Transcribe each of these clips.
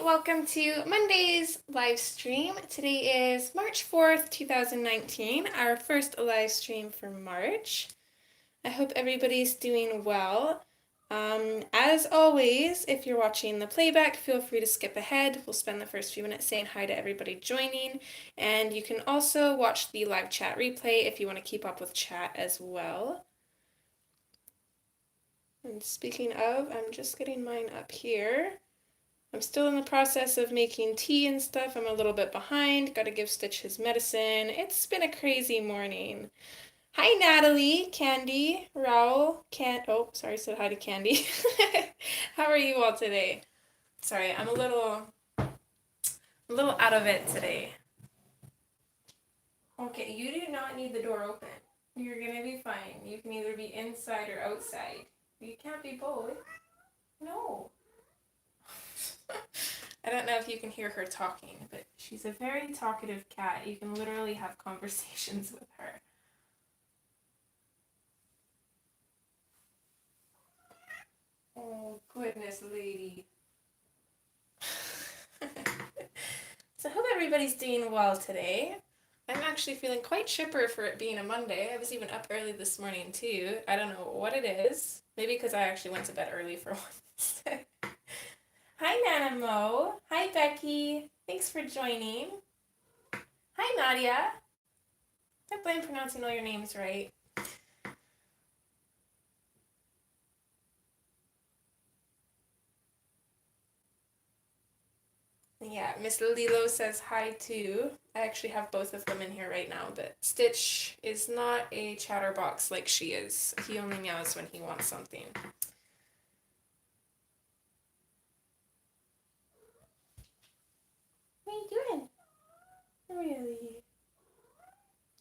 welcome to Monday's live stream. Today is March 4th, 2019, our first live stream for March. I hope everybody's doing well. As always, if you're watching the playback, feel free to skip ahead. We'll spend the first few minutes saying hi to everybody joining, and you can also watch the live chat replay if you want to keep up with chat as well. And speaking of, I'm just getting mine up here. I'm still in the process of making tea and stuff. I'm a little bit behind. Gotta give Stitch his medicine. It's been a crazy morning. Hi, Natalie, Candy, Raoul, oh, sorry, said hi to Candy. How are you all today? Sorry, I'm a little out of it today. Okay, you do not need the door open. You're gonna be fine. You can either be inside or outside. You can't be both. No. I don't know if you can hear her talking, but she's a very talkative cat. You can literally have conversations with her. Oh, goodness, lady. So I hope everybody's doing well today. I'm actually feeling quite chipper for it being a Monday. I was even up early this morning, too. I don't know what it is. Maybe because I actually went to bed early for once. Hi, Nana Mo. Hi, Becky. Thanks for joining. Hi, Nadia. Hopefully I'm pronouncing all your names right. Yeah, Miss Lilo says hi too. I actually have both of them in here right now, but Stitch is not a chatterbox like she is. He only meows when he wants something. What are you doing? Really?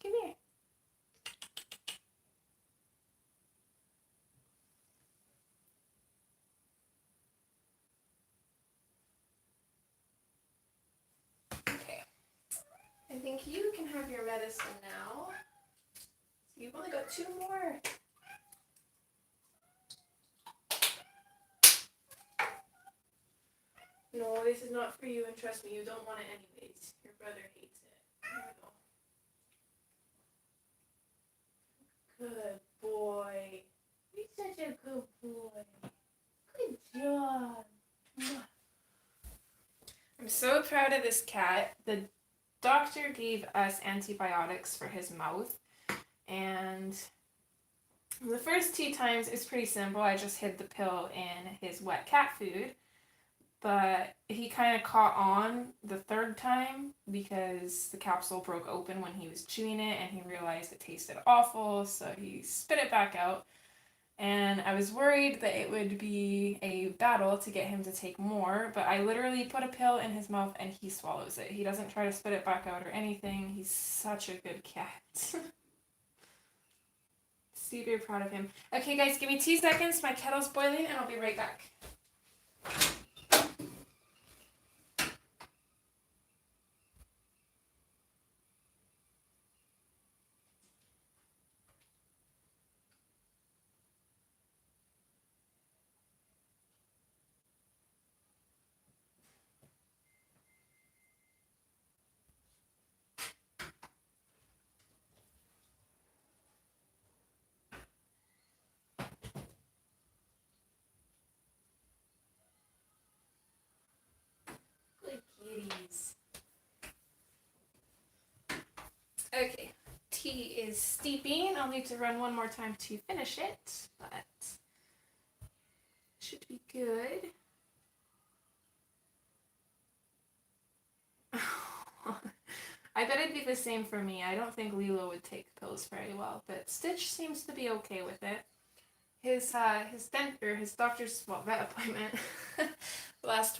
Come here. Okay. I think you can have your medicine now. So you've only got 2 more. No, this is not for you, and trust me, you don't want it anyways. Your brother hates it. There we go. Good boy. You're such a good boy. Good job. I'm so proud of this cat. The doctor gave us antibiotics for his mouth, and the first 2 times it's pretty simple. I just hid the pill in his wet cat food, but he kind of caught on the 3rd time because the capsule broke open when he was chewing it, and he realized it tasted awful, so he spit it back out. And I was worried that it would be a battle to get him to take more, but I literally put a pill in his mouth and he swallows it. He doesn't try to spit it back out or anything. He's such a good cat. Super proud of him. Okay, guys, give me 2 seconds. My kettle's boiling and I'll be right back. Kitties. Okay, tea is steeping. I'll need to run one more time to finish it, but should be good. I bet it'd be the same for me. I don't think Lilo would take pills very well, but Stitch seems to be okay with it. His doctor's vet appointment last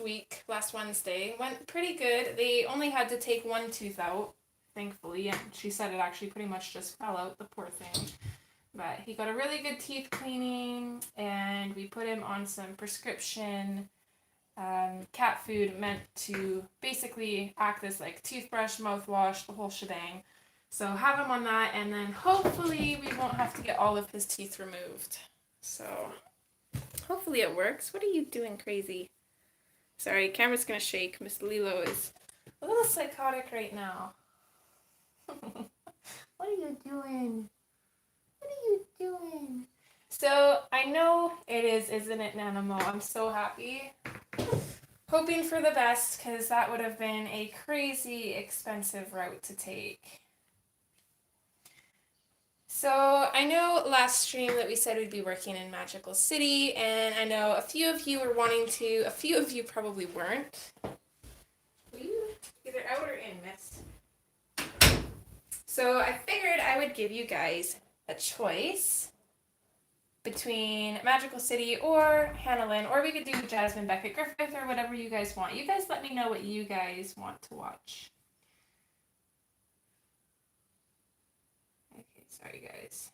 Wednesday, went pretty good. They only had to take 1 tooth out, thankfully, and she said it actually pretty much just fell out, the poor thing. But he got a really good teeth cleaning, and we put him on some prescription cat food meant to basically act as like toothbrush, mouthwash, the whole shebang. So have him on that, and then hopefully we won't have to get all of his teeth removed. So hopefully it works. What are you doing, crazy? Sorry, camera's gonna shake. Miss Lilo is a little psychotic right now. What are you doing? What are you doing? So, I know it is, isn't it, Nanamo? I'm so happy. Hoping for the best, because that would have been a crazy expensive route to take. So, I know last stream that we said we'd be working in Magical City, and I know a few of you were wanting to, a few of you probably weren't. Were you either out or in, miss? So, I figured I would give you guys a choice between Magical City or Hannah, or we could do Jasmine Beckett Griffith or whatever you guys want. You guys let me know what you guys want to watch. Okay, sorry guys.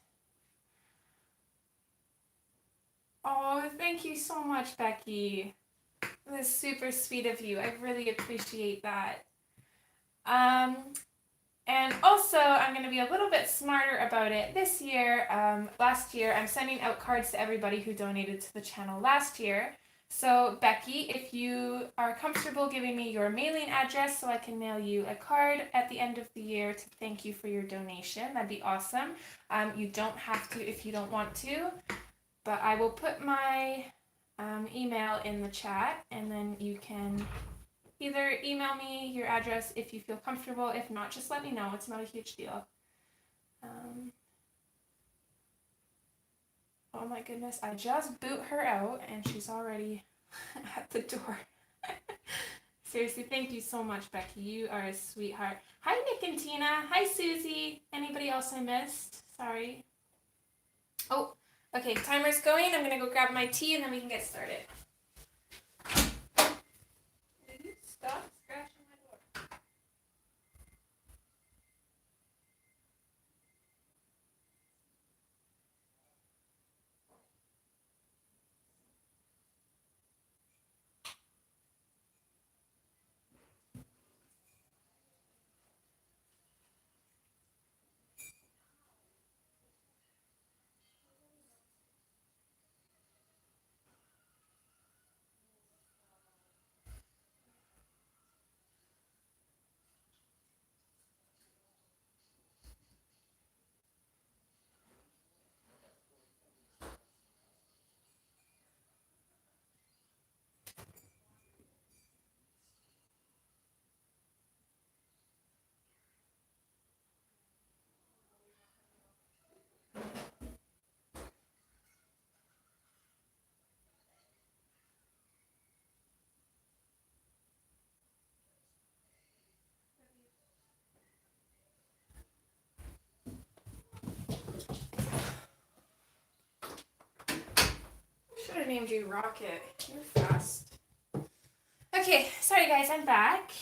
Oh, thank you so much, Becky. That's super sweet of you. I really appreciate that. And also, I'm going to be a little bit smarter about it this year. Last year, I'm sending out cards to everybody who donated to the channel last year. So, Becky, if you are comfortable giving me your mailing address so I can mail you a card at the end of the year to thank you for your donation, that'd be awesome. You don't have to if you don't want to, but I will put my email in the chat, and then you can either email me your address if you feel comfortable. If not, just let me know. It's not a huge deal. Oh my goodness, I just boot her out and she's already at the door. Seriously, thank you so much, Becky. You are a sweetheart. Hi, Nick and Tina. Hi, Susie. Anybody else I missed? Sorry. Oh, okay, timer's going. I'm going to go grab my tea and then we can get started. Stop scratching my door. Should have named you Rocket. You're fast. Okay, sorry guys, I'm back.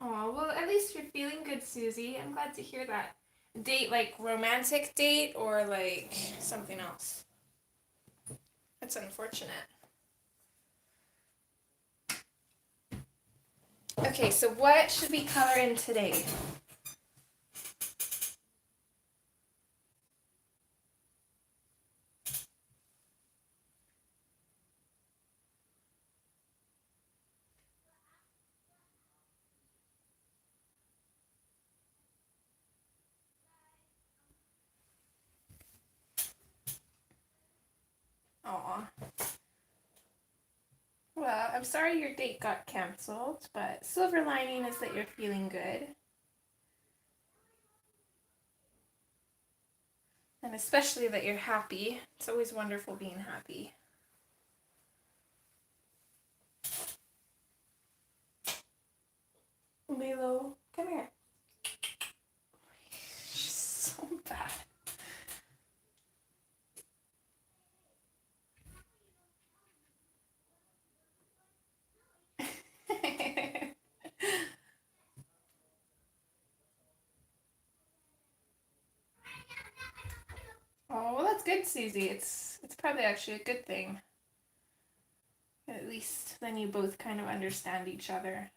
Oh, well, at least you're feeling good, Susie. I'm glad to hear that. Date, like romantic date or like something else? That's unfortunate. Okay, so what should we color in today? Aw. Well, I'm sorry your date got canceled, but silver lining is that you're feeling good. And especially that you're happy. It's always wonderful being happy. Lilo, come here. She's so bad. Oh, well, that's good, Susie. It's probably actually a good thing. At least then you both kind of understand each other.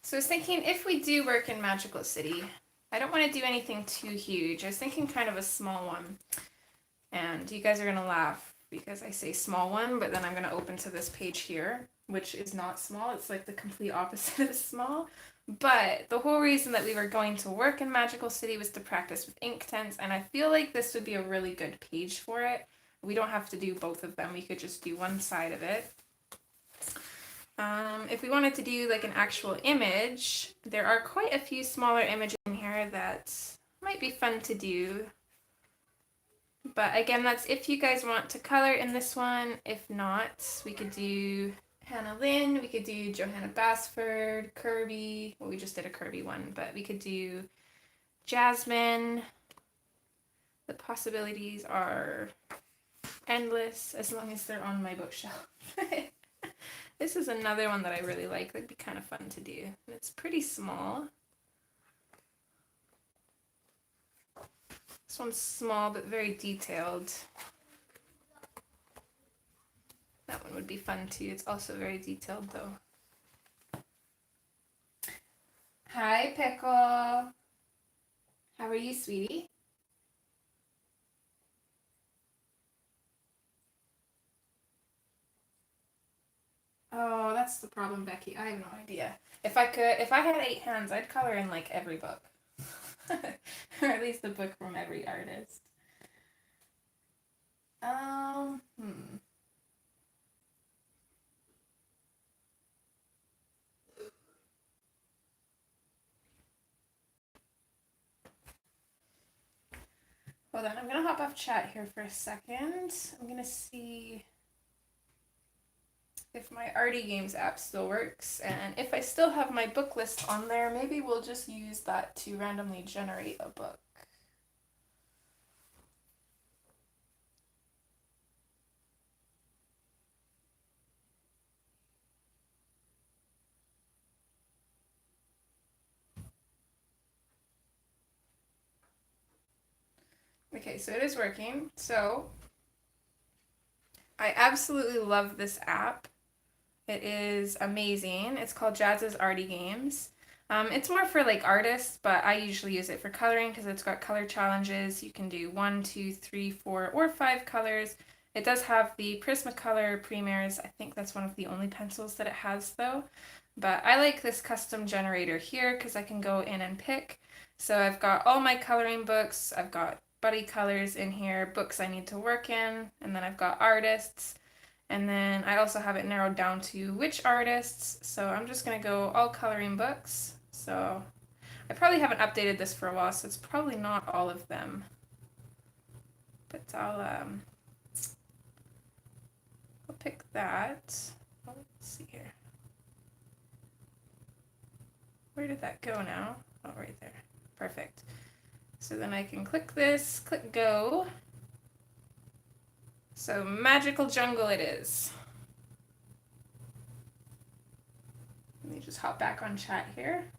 So I was thinking if we do work in Magical City, I don't want to do anything too huge. I was thinking kind of a small one. And you guys are going to laugh because I say small one, but then I'm going to open to this page here, which is not small. It's like the complete opposite of small. But the whole reason that we were going to work in Magical City was to practice with ink tints, and I feel like this would be a really good page for it. We don't have to do both of them. We could just do one side of it. If we wanted to do like an actual image, there are quite a few smaller images in here that might be fun to do. But again, that's if you guys want to color in this one. If not, we could do Hannah Lynn, we could do Johanna Basford, Kirby. Well, we just did a Kirby one, but we could do Jasmine. The possibilities are endless as long as they're on my bookshelf. This is another one that I really like. That'd be kind of fun to do. And it's pretty small. This one's small but very detailed. That one would be fun too. It's also very detailed though. Hi, Pickle. How are you, sweetie? Oh, that's the problem, Becky. I have no idea. If I had 8 hands, I'd color in like every book. Or at least a book from every artist. Hold on, I'm gonna hop off chat here for a second. I'm gonna see if my Artie Games app still works, and if I still have my book list on there, maybe we'll just use that to randomly generate a book. Okay, so it is working. So I absolutely love this app. It is amazing. It's called Jazz's Artie Games. It's more for like artists, but I usually use it for coloring because it's got color challenges. You can do 1, 2, 3, 4, or 5 colors. It does have the Prismacolor Premiers. I think that's one of the only pencils that it has though. But I like this custom generator here because I can go in and pick. So I've got all my coloring books. I've got buddy colors in here, books I need to work in, and then I've got artists. And then I also have it narrowed down to which artists. So I'm just going to go all coloring books. So I probably haven't updated this for a while, so it's probably not all of them. But I'll pick that. Oh, let's see here. Where did that go now? Oh, right there. Perfect. So then I can click this, click go. So Magical Jungle it is. Let me just hop back on chat here.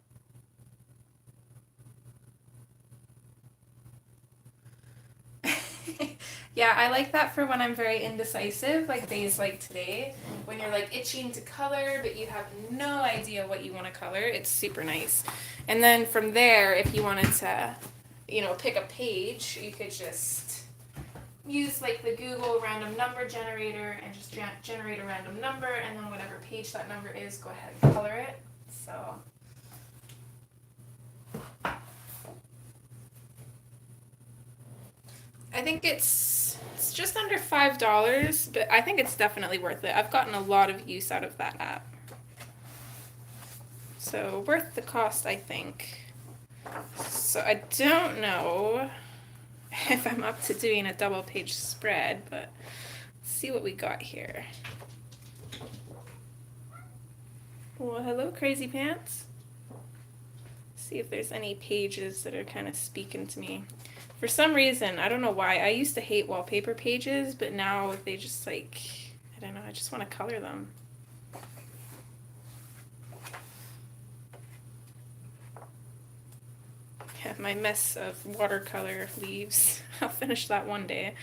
Yeah, I like that for when I'm very indecisive, like days like today, when you're like itching to color, but you have no idea what you want to color. It's super nice. And then from there, if you wanted to, you know, pick a page, you could just use like the Google random number generator and just generate a random number, and then whatever page that number is, go ahead and color it. So I think it's just under $5, but I think it's definitely worth it. I've gotten a lot of use out of that app. So worth the cost, I think. So I don't know if I'm up to doing a double page spread, but let's see what we got here. Well, hello, Crazy Pants. See if there's any pages that are kind of speaking to me. For some reason, I don't know why, I used to hate wallpaper pages, but now they just like, I don't know, I just want to color them. Yeah, my mess of watercolor leaves. I'll finish that one day.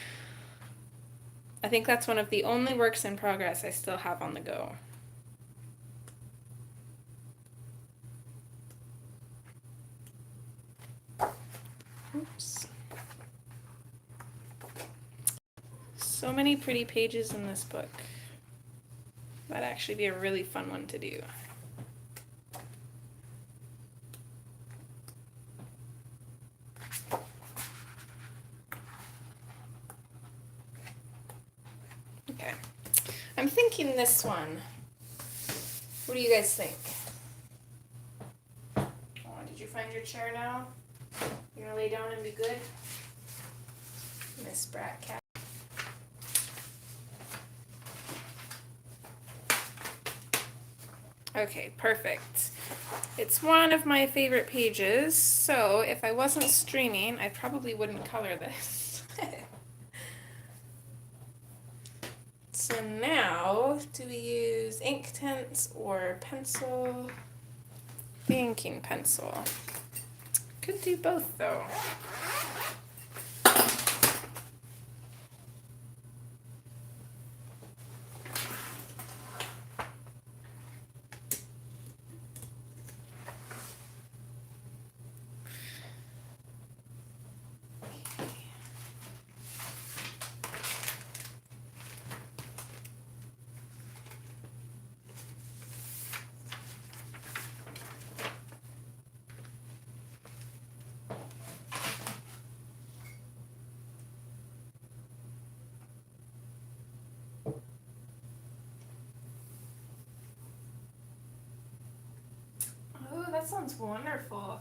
I think that's one of the only works in progress I still have on the go. Oops. So many pretty pages in this book. That'd actually be a really fun one to do. Okay. I'm thinking this one. What do you guys think? Oh, did you find your chair now? You're gonna lay down and be good? Miss Brat Cat. Okay, perfect. It's one of my favorite pages, so if I wasn't streaming, I probably wouldn't color this. So now, do we use ink tints or pencil? Thinking pencil. Could do both though. Oh, that sounds wonderful.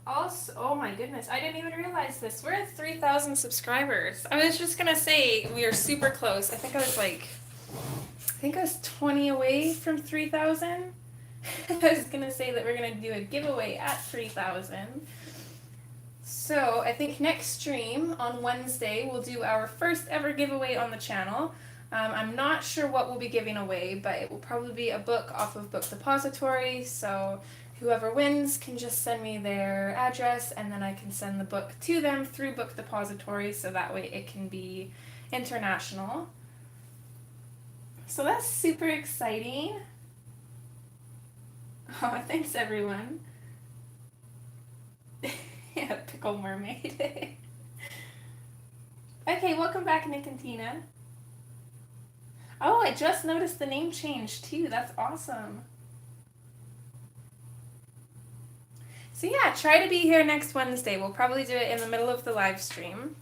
Also, oh my goodness, I didn't even realize this. We're at 3,000 subscribers. I was just gonna say we are super close. I think I was 20 away from 3,000. I was gonna say that we're gonna do a giveaway at 3,000. So I think next stream on Wednesday we'll do our first ever giveaway on the channel. I'm not sure what we'll be giving away, but it will probably be a book off of Book Depository, so whoever wins can just send me their address and then I can send the book to them through Book Depository, so that way it can be international. So that's super exciting. Oh, thanks everyone. Yeah, Pickle Mermaid. Okay, welcome back, Nick and Tina. Oh, I just noticed the name change too. That's awesome. So yeah, try to be here next Wednesday. We'll probably do it in the middle of the live stream.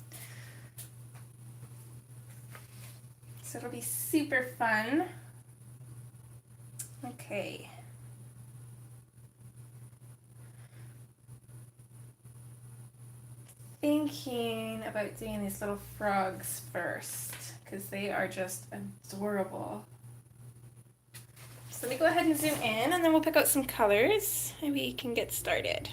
So it'll be super fun. Okay. Thinking about doing these little frogs first, because they are just adorable. So let me go ahead and zoom in, and then we'll pick out some colors, and we can get started.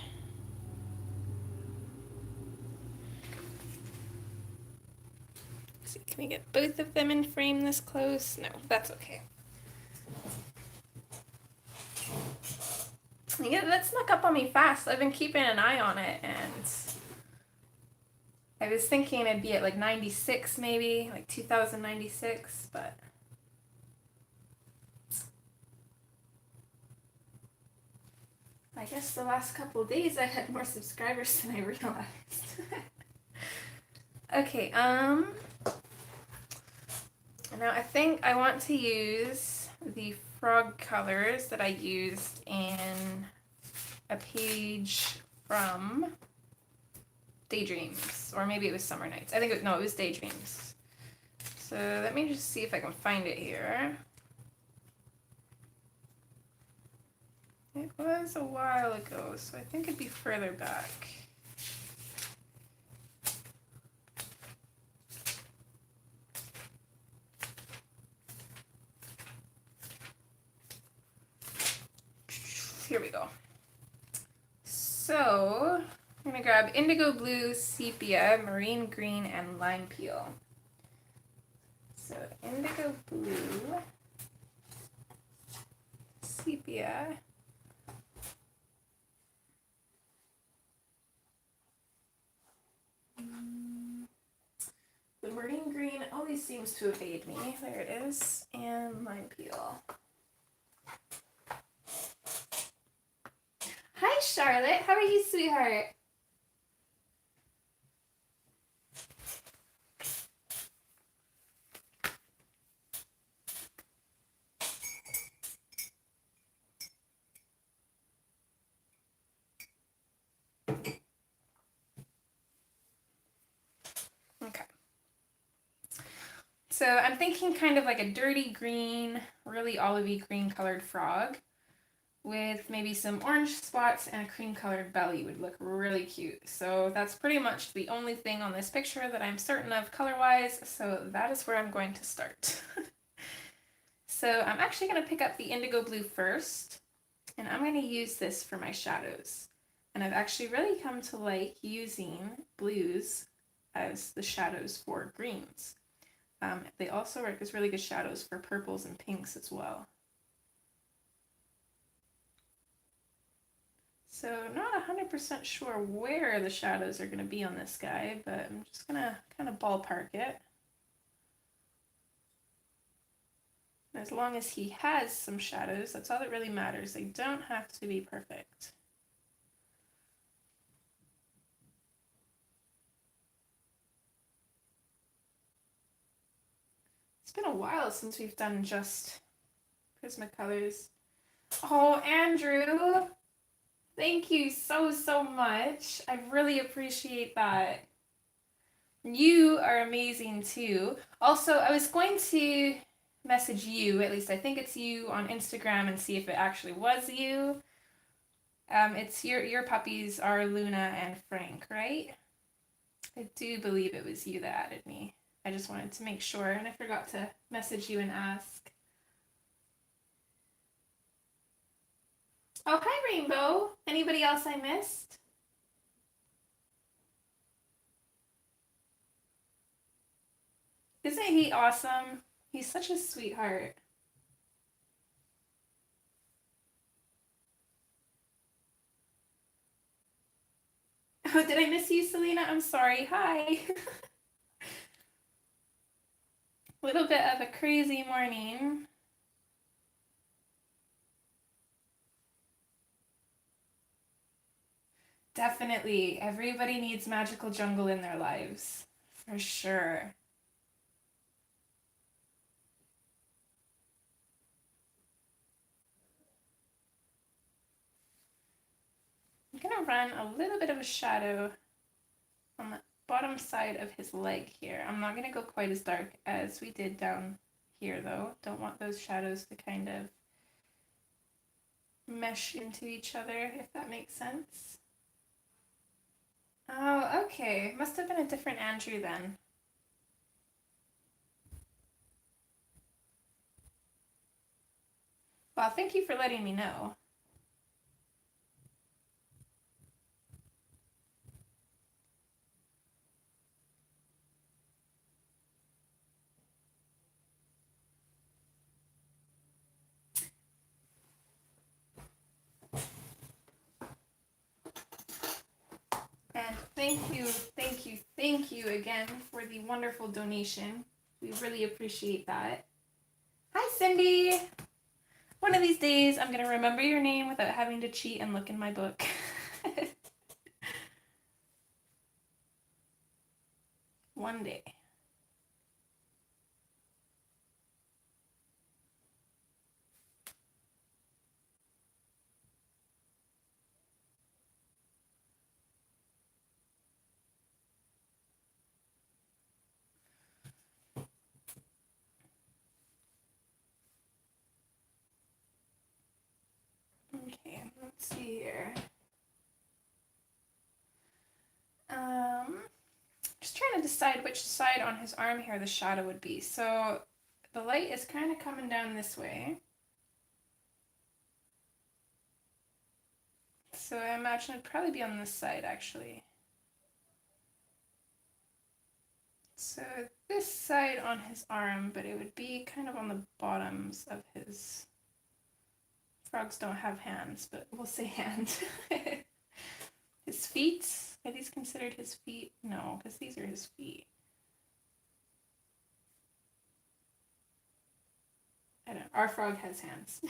Let's see, can we get both of them in frame this close? No, that's okay. Yeah, that snuck up on me fast. I've been keeping an eye on it, and I was thinking it'd be at like 96 maybe, like 2096, but I guess the last couple of days I had more subscribers than I realized. Okay, now I think I want to use the frog colors that I used in a page from Daydreams, or maybe it was Summer Nights. I think it was Daydreams. So let me just see if I can find it here. It was a while ago, so I think it'd be further back. Here we go. So I'm going to grab indigo blue, sepia, marine green, and lime peel. So indigo blue, sepia, the marine green always seems to evade me. There it is. And lime peel. Charlotte. How are you, sweetheart? Okay. So I'm thinking kind of like a dirty green, really olivey green colored frog with maybe some orange spots and a cream colored belly would look really cute. So that's pretty much the only thing on this picture that I'm certain of color wise. So that is where I'm going to start. So I'm actually going to pick up the indigo blue first, and I'm going to use this for my shadows. And I've actually really come to like using blues as the shadows for greens. They also work as really good shadows for purples and pinks as well. So not 100% sure where the shadows are going to be on this guy, but I'm just going to kind of ballpark it. As long as he has some shadows, that's all that really matters. They don't have to be perfect. It's been a while since we've done just Prismacolors. Oh, Andrew! Thank you so much. I really appreciate that. You are amazing too. Also, I was going to message you, at least I think it's you, on Instagram and see if it actually was you. It's your puppies are Luna and Frank, right? I do believe it was you that added me. I just wanted to make sure, and I forgot to message you and ask. Oh, hi, Rainbow. Anybody else I missed? Isn't he awesome? He's such a sweetheart. Oh, did I miss you, Selena? I'm sorry. Hi. A little bit of a crazy morning. Definitely. Everybody needs magical jungle in their lives. For sure. I'm gonna run a little bit of a shadow on the bottom side of his leg here. I'm not gonna go quite as dark as we did down here though. Don't want those shadows to kind of mesh into each other, if that makes sense. Oh, okay. Must have been a different Andrew then. Well, thank you for letting me know. And thank you again for the wonderful donation. We really appreciate that. Hi, Cindy! One of these days, I'm going to remember your name without having to cheat and look in my book. One day. Okay, let's see here. Just trying to decide which side on his arm here the shadow would be. So the light is kind of coming down this way. So I imagine it'd probably be on this side actually. So this side on his arm, but it would be kind of on the bottoms of his... Frogs don't have hands, but we'll say hand. His feet? Are these considered his feet? No, because these are his feet. I don't know. Our frog has hands.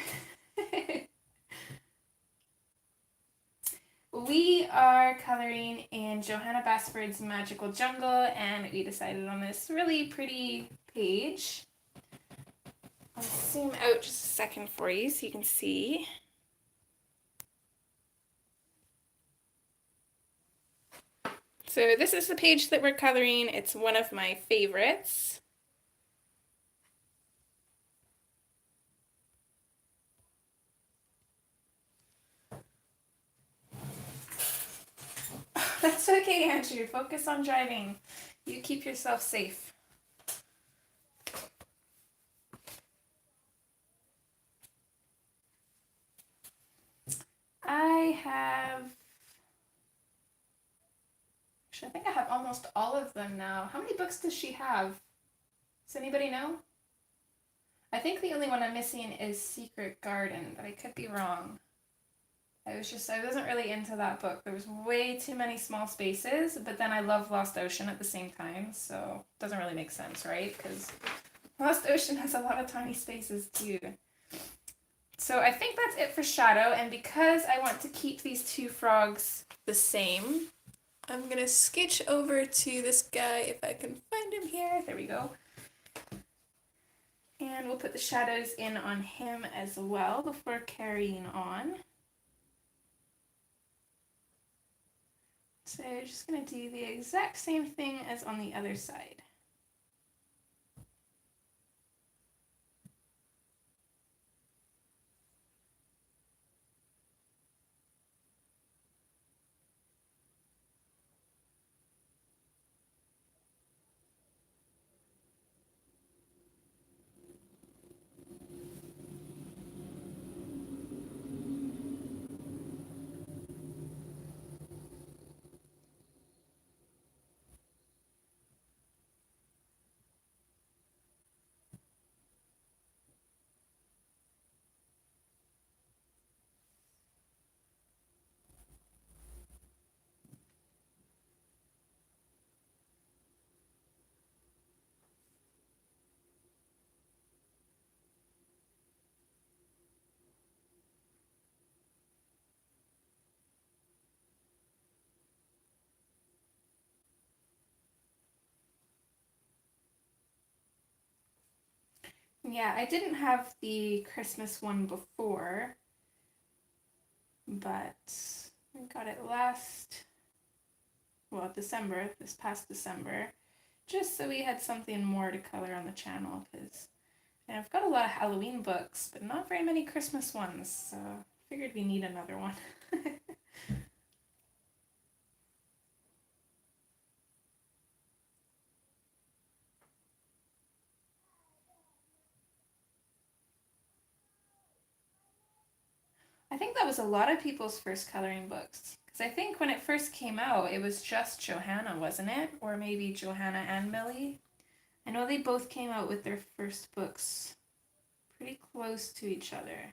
we are coloring in Johanna Basford's Magical Jungle, and we decided on this really pretty page. I'll zoom out just a second for you so you can see. So this is the page that we're coloring. It's one of my favorites. That's okay, Andrew. Focus on driving. You keep yourself safe. I think I have almost all of them now. How many books does she have? Does anybody know? I think the only one I'm missing is Secret Garden, but I could be wrong. I wasn't really into that book. There was way too many small spaces, but then I love Lost Ocean at the same time, so it doesn't really make sense, right? Because Lost Ocean has a lot of tiny spaces too. So I think that's it for Shadow, and because I want to keep these two frogs the same, I'm going to sketch over to this guy if I can find him here. There we go. And we'll put the shadows in on him as well before carrying on. So just going to do the exact same thing as on the other side. Yeah, I didn't have the Christmas one before, but I got it December, this past December, just so we had something more to color on the channel, because I've got a lot of Halloween books, but not very many Christmas ones, so I figured we need another one. I think that was a lot of people's first coloring books. Because I think when it first came out, it was just Johanna, wasn't it? Or maybe Johanna and Millie. I know they both came out with their first books pretty close to each other.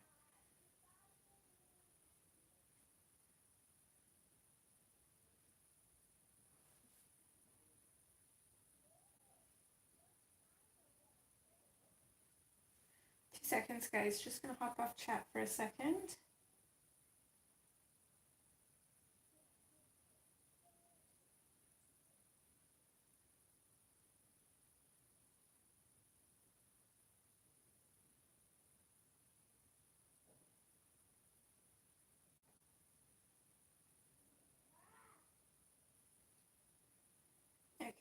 Two seconds, guys. Just going to hop off chat for a second. Okay.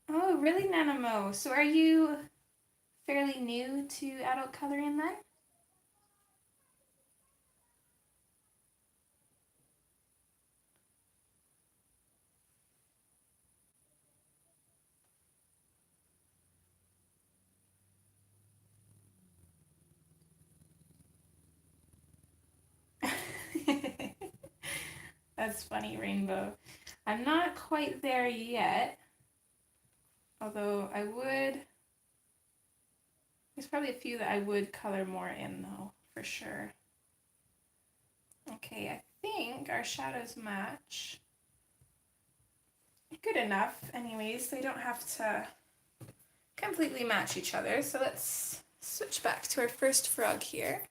Oh, really, Nanamo? So are you fairly new to adult coloring then? That's funny, Rainbow. I'm not quite there yet, although there's probably a few that I would color more in though, for sure. Okay, I think our shadows match. Good enough, anyways. They don't have to completely match each other. So let's switch back to our first frog here.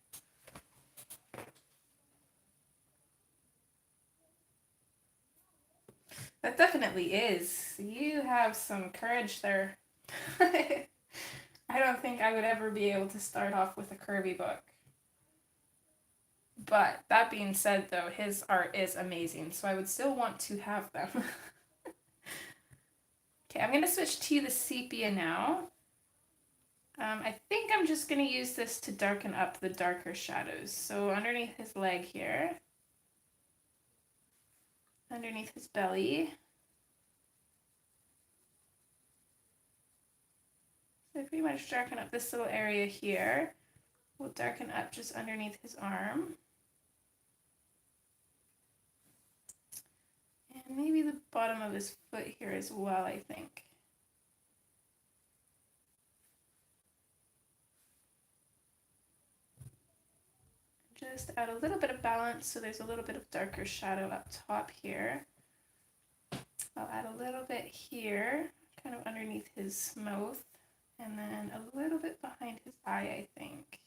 That definitely is. You have some courage there. I don't think I would ever be able to start off with a curvy book. But that being said, though, his art is amazing, so I would still want to have them. Okay, I'm going to switch to the sepia now. I think I'm just going to use this to darken up the darker shadows. So underneath his leg here, underneath his belly. So pretty much darken up this little area here. We'll darken up just underneath his arm. And maybe the bottom of his foot here as well, I think. Just add a little bit of balance so there's a little bit of darker shadow up top here. I'll add a little bit here, kind of underneath his mouth, and then a little bit behind his eye, I think.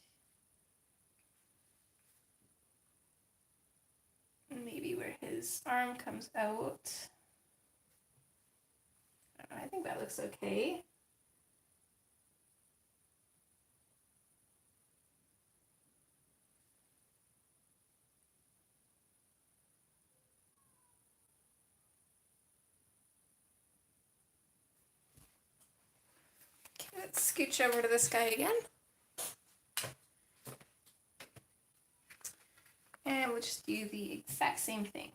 Maybe where his arm comes out. I think that looks okay. Okay, let's scooch over to this guy again. And we'll just do the exact same thing.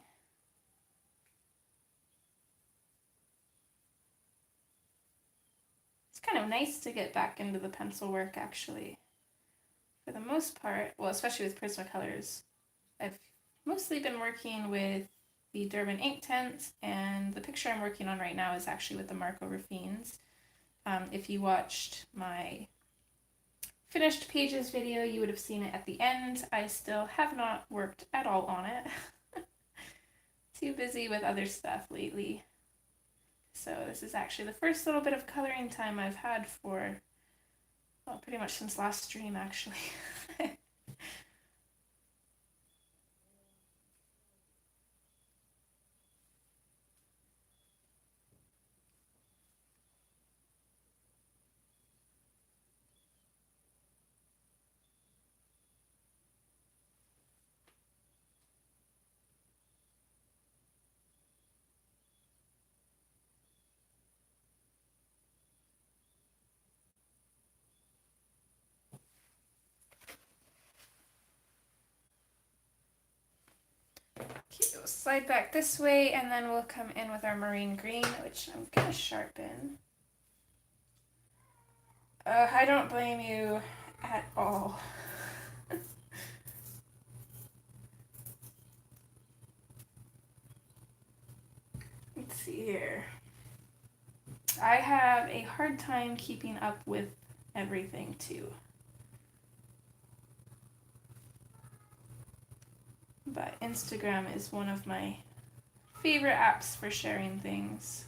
It's kind of nice to get back into the pencil work, actually. For the most part, well, especially with Prismacolors, I've mostly been working with the Durban ink tint, and the picture I'm working on right now is actually with the Marco Raffines. If you watched my finished Paige's video, you would have seen it at the end. I still have not worked at all on it. Too busy with other stuff lately. So this is actually the first little bit of coloring time I've had for, well, pretty much since last stream, actually. Okay, we'll slide back this way, and then we'll come in with our marine green, which I'm gonna sharpen. I don't blame you at all. Let's see here. I have a hard time keeping up with everything too. But Instagram is one of my favorite apps for sharing things.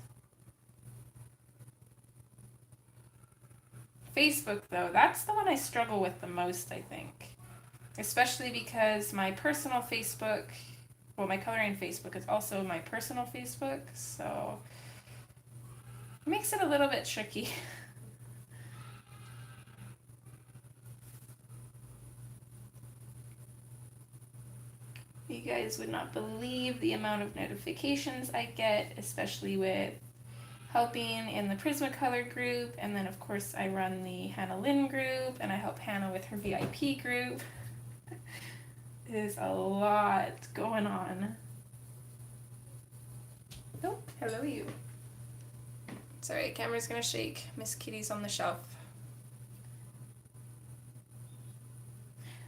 Facebook, though, that's the one I struggle with the most, I think. Especially because my personal Facebook, well, my coloring Facebook is also my personal Facebook, so it makes it a little bit tricky. You guys would not believe the amount of notifications I get, especially with helping in the Prismacolor group, and then of course I run the Hannah Lynn group, and I help Hannah with her VIP group. There's a lot going on. Oh, hello you. Sorry, camera's gonna shake. Miss Kitty's on the shelf.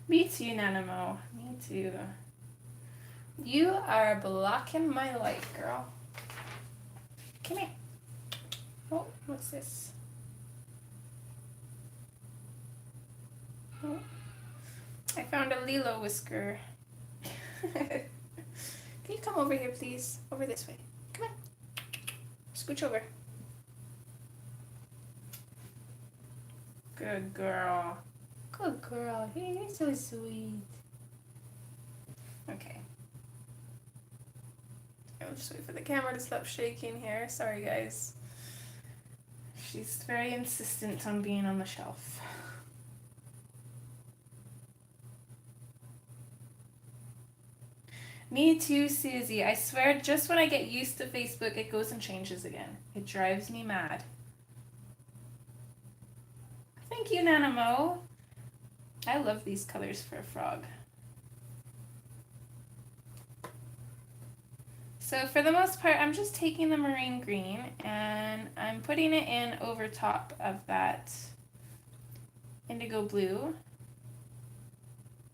Me too, Nanamo. Me too. You are blocking my light, girl. Come here. Oh, what's this? Oh, I found a Lilo whisker. Can you come over here, please? Over this way. Come on. Scooch over. Good girl. Good girl. You're so sweet. Okay. I'll just wait for the camera to stop shaking here. Sorry, guys. She's very insistent on being on the shelf. Me too, Susie. I swear, just when I get used to Facebook, it goes and changes again. It drives me mad. Thank you, Nanamo. I love these colors for a frog. So for the most part, I'm just taking the marine green and I'm putting it in over top of that indigo blue.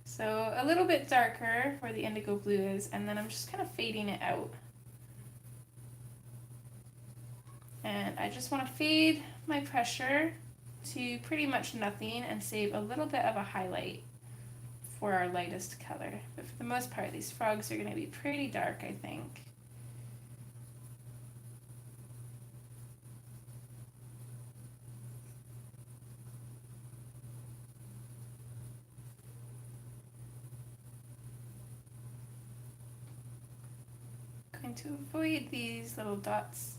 So a little bit darker where the indigo blue is, and then I'm just kind of fading it out. And I just want to fade my pressure to pretty much nothing and save a little bit of a highlight for our lightest color. But for the most part, these frogs are going to be pretty dark, I think. Going to avoid these little dots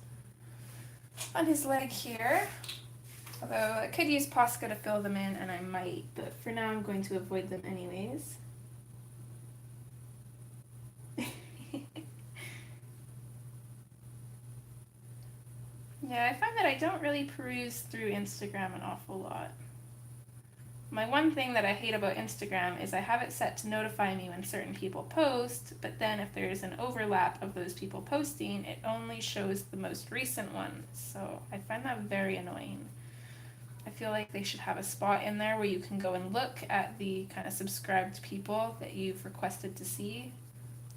on his leg here. Although I could use Posca to fill them in, and I might, but for now I'm going to avoid them anyways. Yeah, I find that I don't really peruse through Instagram an awful lot. My one thing that I hate about Instagram is I have it set to notify me when certain people post, but then if there's an overlap of those people posting, it only shows the most recent ones. So I find that very annoying. I feel like they should have a spot in there where you can go and look at the kind of subscribed people that you've requested to see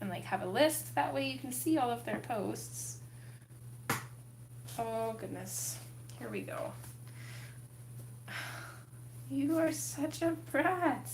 and like have a list. That way you can see all of their posts. Oh goodness, here we go. You are such a brat.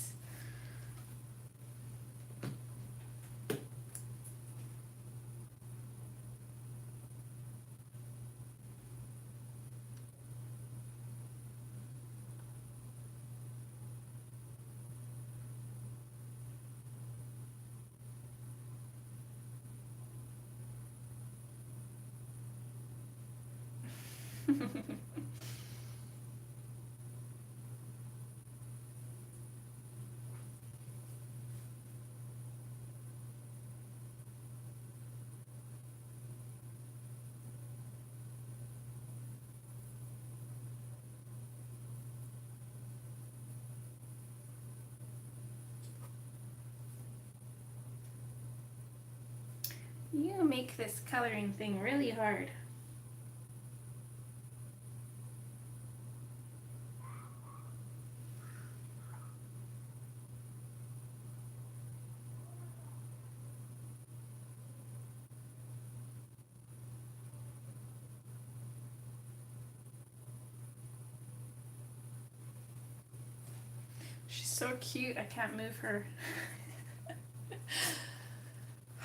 You make this coloring thing really hard. She's so cute, I can't move her.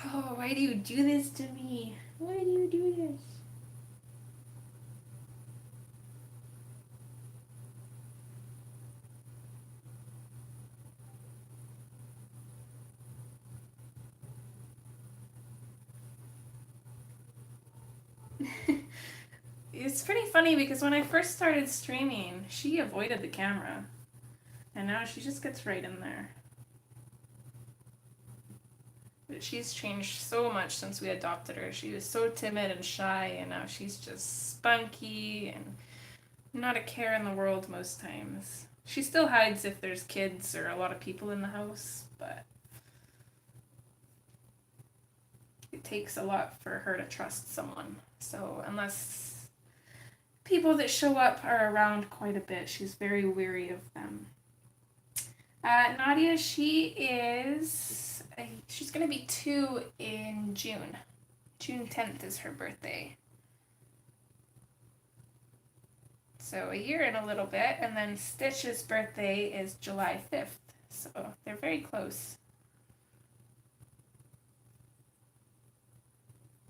Oh, why do you do this to me? Why do you do this? It's pretty funny because when I first started streaming, she avoided the camera. And now she just gets right in there. But she's changed so much since we adopted her. She was so timid and shy, and now she's just spunky and not a care in the world most times. She still hides if there's kids or a lot of people in the house, but it takes a lot for her to trust someone. So unless people that show up are around quite a bit, she's very wary of them. Nadia, she's going to be 2 in June. June 10th is her birthday. So a year and a little bit, and then Stitch's birthday is July 5th. So they're very close.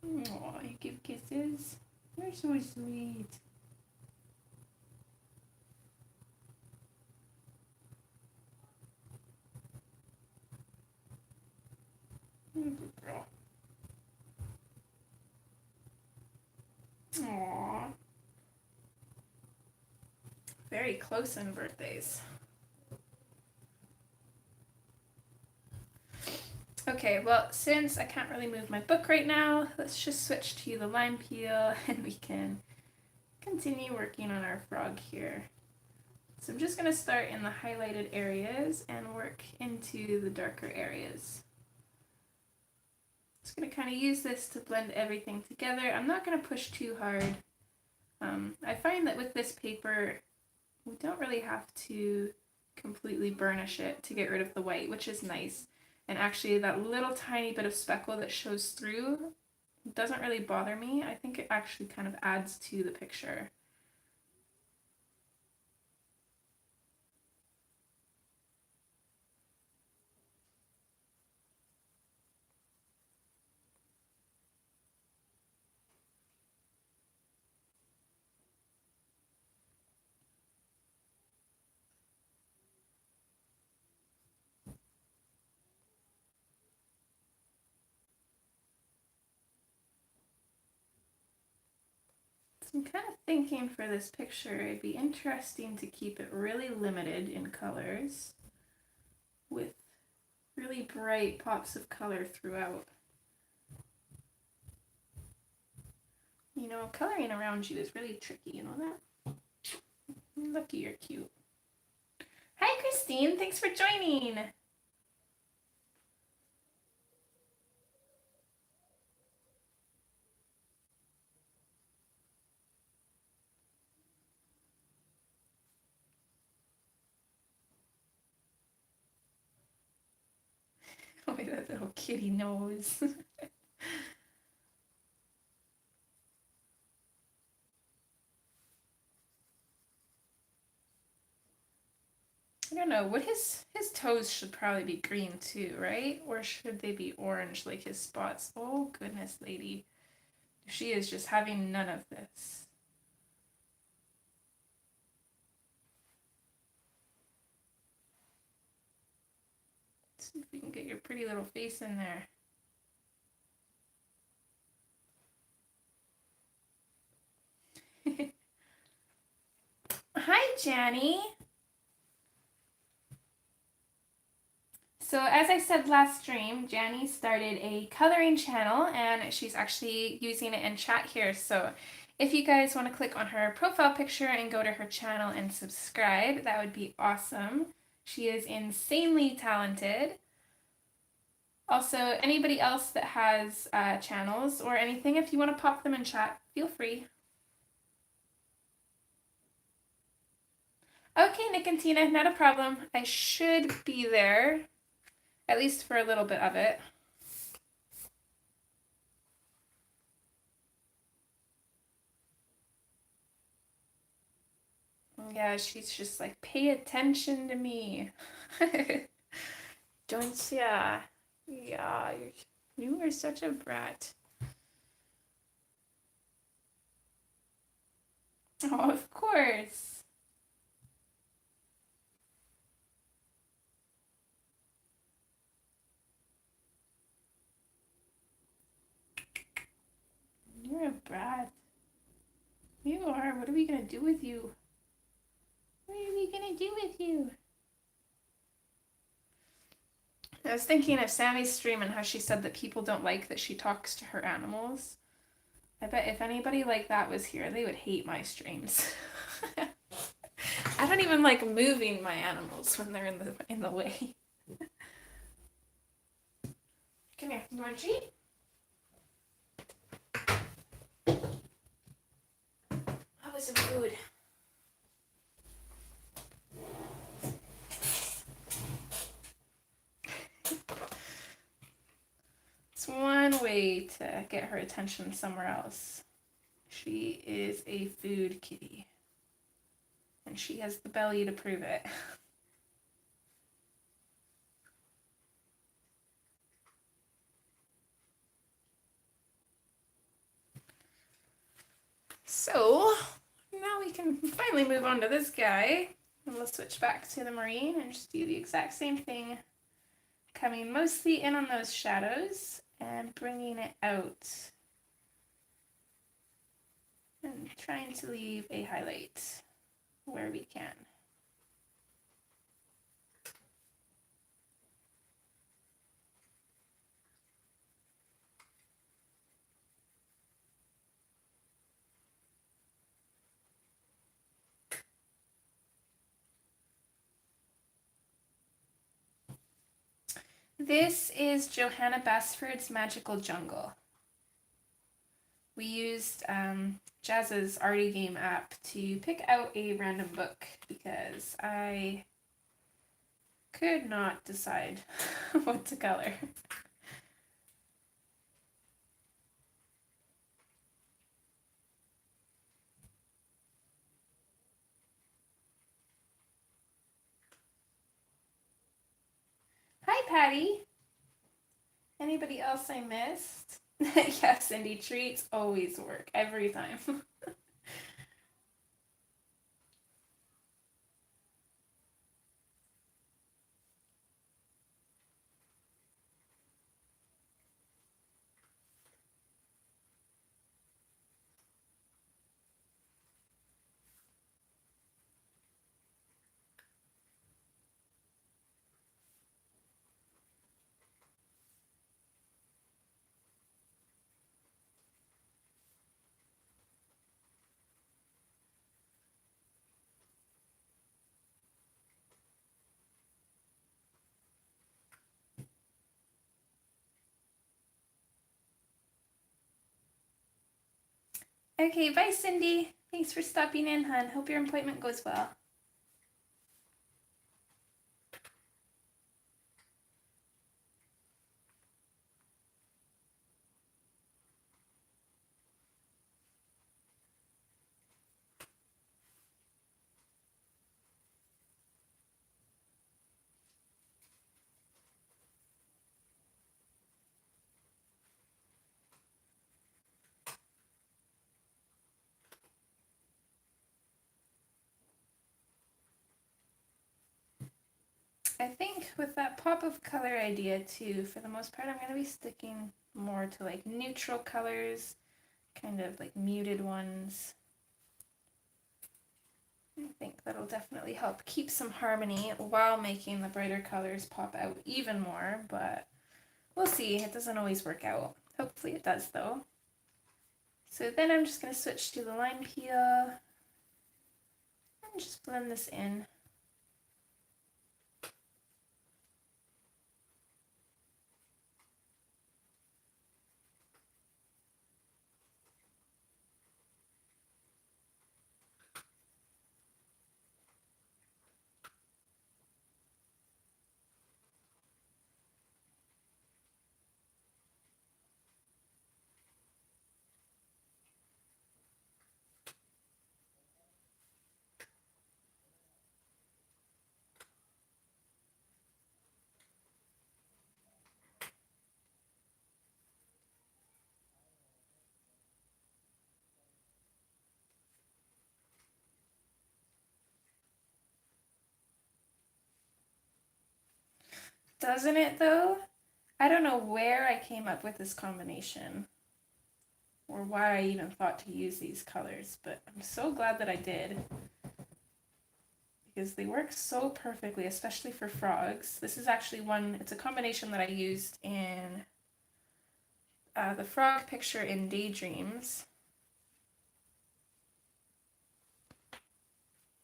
Aw, you give kisses? You're so sweet. Good girl. Aww. Very close in birthdays. Okay, well, since I can't really move my book right now, let's just switch to the lime peel and we can continue working on our frog here. So I'm just going to start in the highlighted areas and work into the darker areas. Just going to kind of use this to blend everything together. I'm not going to push too hard. I find that with this paper, we don't really have to completely burnish it to get rid of the white, which is nice. And actually that little tiny bit of speckle that shows through doesn't really bother me. I think it actually kind of adds to the picture. I'm kind of thinking for this picture, it'd be interesting to keep it really limited in colors with really bright pops of color throughout. You know, coloring around you is really tricky, you know that? Lucky you're cute. Hi, Christine. Thanks for joining. Oh, that little kitty nose. I don't know. What his toes should probably be green too, right? Or should they be orange like his spots? Oh, goodness, lady. She is just having none of this. Let's see if we can get your pretty little face in there. Hi, Janny. So as I said last stream, Janny started a coloring channel and she's actually using it in chat here. So if you guys want to click on her profile picture and go to her channel and subscribe, that would be awesome. She is insanely talented. Also, anybody else that has channels or anything, if you want to pop them in chat, feel free. Okay, Nick and Tina, not a problem. I should be there, at least for a little bit of it. Yeah, she's just like, pay attention to me. Don't ya? Yeah, you are such a brat. Oh, of course. You're a brat. You are. What are we gonna do with you? What are we gonna do with you? I was thinking of Sammy's stream and how she said that people don't like that she talks to her animals. I bet if anybody like that was here, they would hate my streams. I don't even like moving my animals when they're in the way. Come here. You want a treat? How was some food? It's one way to get her attention somewhere else. She is a food kitty. And she has the belly to prove it. So, now we can finally move on to this guy. And we'll switch back to the marine and just do the exact same thing. coming mostly in on those shadows and bringing it out and trying to leave a highlight where we can. This is Johanna Basford's Magical Jungle. We used Jazz's Arty Game app to pick out a random book because I could not decide what to color. Hi, Patty. Anybody else I missed? Yes, Cindy, treats always work, every time. Okay, bye, Cindy. Thanks for stopping in, hon. Hope your appointment goes well. I think with that pop of color idea too, for the most part, I'm going to be sticking more to like neutral colors, kind of like muted ones. I think that'll definitely help keep some harmony while making the brighter colors pop out even more, but we'll see. It doesn't always work out. Hopefully it does though. So then I'm just going to switch to the line peel and just blend this in. Doesn't it though? I don't know where I came up with this combination or why I even thought to use these colors, but I'm so glad that I did because they work so perfectly, especially for frogs. This is actually it's a combination that I used in the frog picture in Daydreams.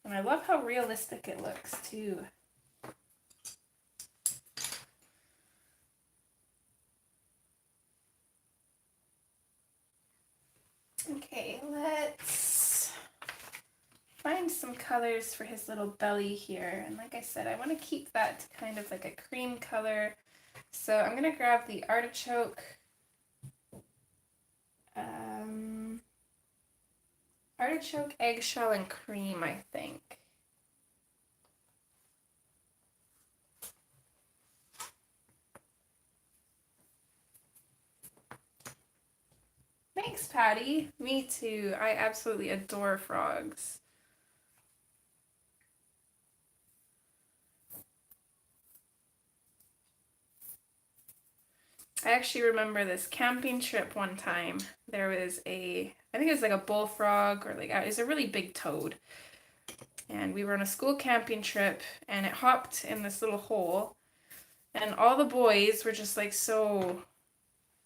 And I love how realistic it looks too. Okay, let's find some colors for his little belly here. And like I said, I want to keep that to kind of like a cream color. So I'm going to grab the artichoke. Artichoke, eggshell, and cream, I think. Thanks, Patty. Me too. I absolutely adore frogs. I actually remember this camping trip one time. There was I think it was like a bullfrog or like, it was a really big toad. And we were on a school camping trip and it hopped in this little hole. And all the boys were just like so,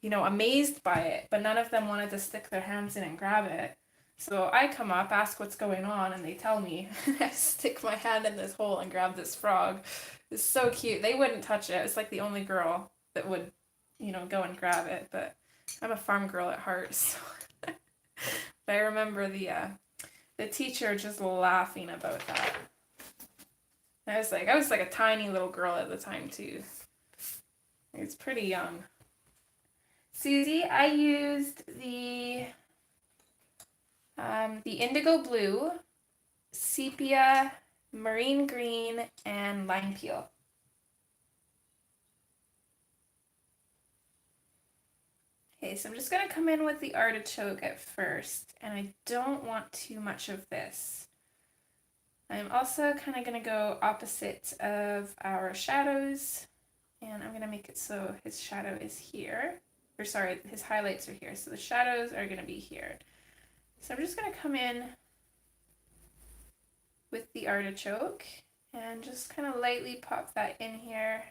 you know, amazed by it, but none of them wanted to stick their hands in and grab it. So I come up, ask what's going on, and they tell me. I stick my hand in this hole and grab this frog. It's so cute. They wouldn't touch it. It's like the only girl that would, you know, go and grab it. But I'm a farm girl at heart, so but I remember the teacher just laughing about that. I was like a tiny little girl at the time too. It's pretty young. Susie, I used the indigo blue, sepia, marine green, and lime peel. Okay, so I'm just going to come in with the artichoke at first, and I don't want too much of this. I'm also kind of going to go opposite of our shadows, and I'm going to make it so his shadow is here. Or sorry, his highlights are here, so the shadows are going to be here. So I'm just going to come in with the artichoke and just kind of lightly pop that in here.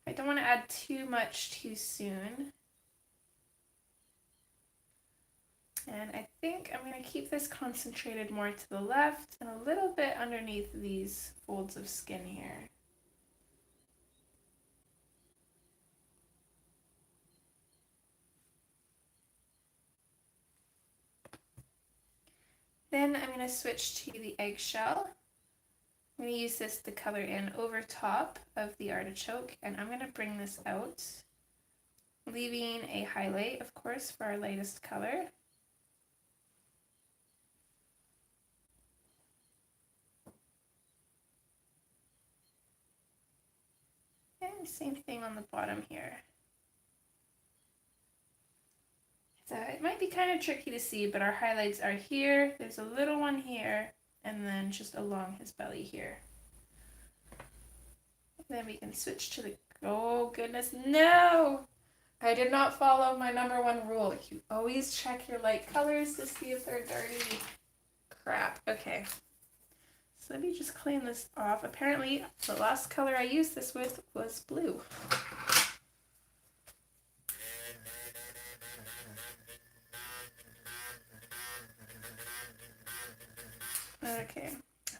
I don't want to add too much too soon. And I think I'm going to keep this concentrated more to the left and a little bit underneath these folds of skin here. Then I'm going to switch to the eggshell. I'm going to use this to color in over top of the artichoke, and I'm going to bring this out, leaving a highlight, of course, for our lightest color. And same thing on the bottom here. So it might be kind of tricky to see, but our highlights are here. There's a little one here, and then just along his belly here. Then we can switch to the, oh goodness, no! I did not follow my #1 rule. You always check your light colors to see if they're dirty. Crap, okay. So let me just clean this off. Apparently, the last color I used this with was blue. Okay,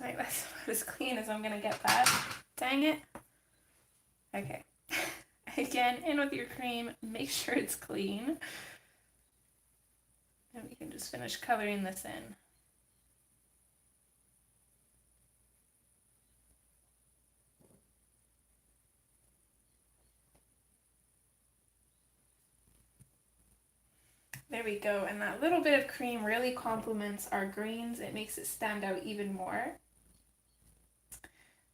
I think that's about as clean as I'm gonna get that. Dang it. Okay. Again, in with your cream, make sure it's clean. And we can just finish coloring this in. There we go, and that little bit of cream really complements our greens. It makes it stand out even more.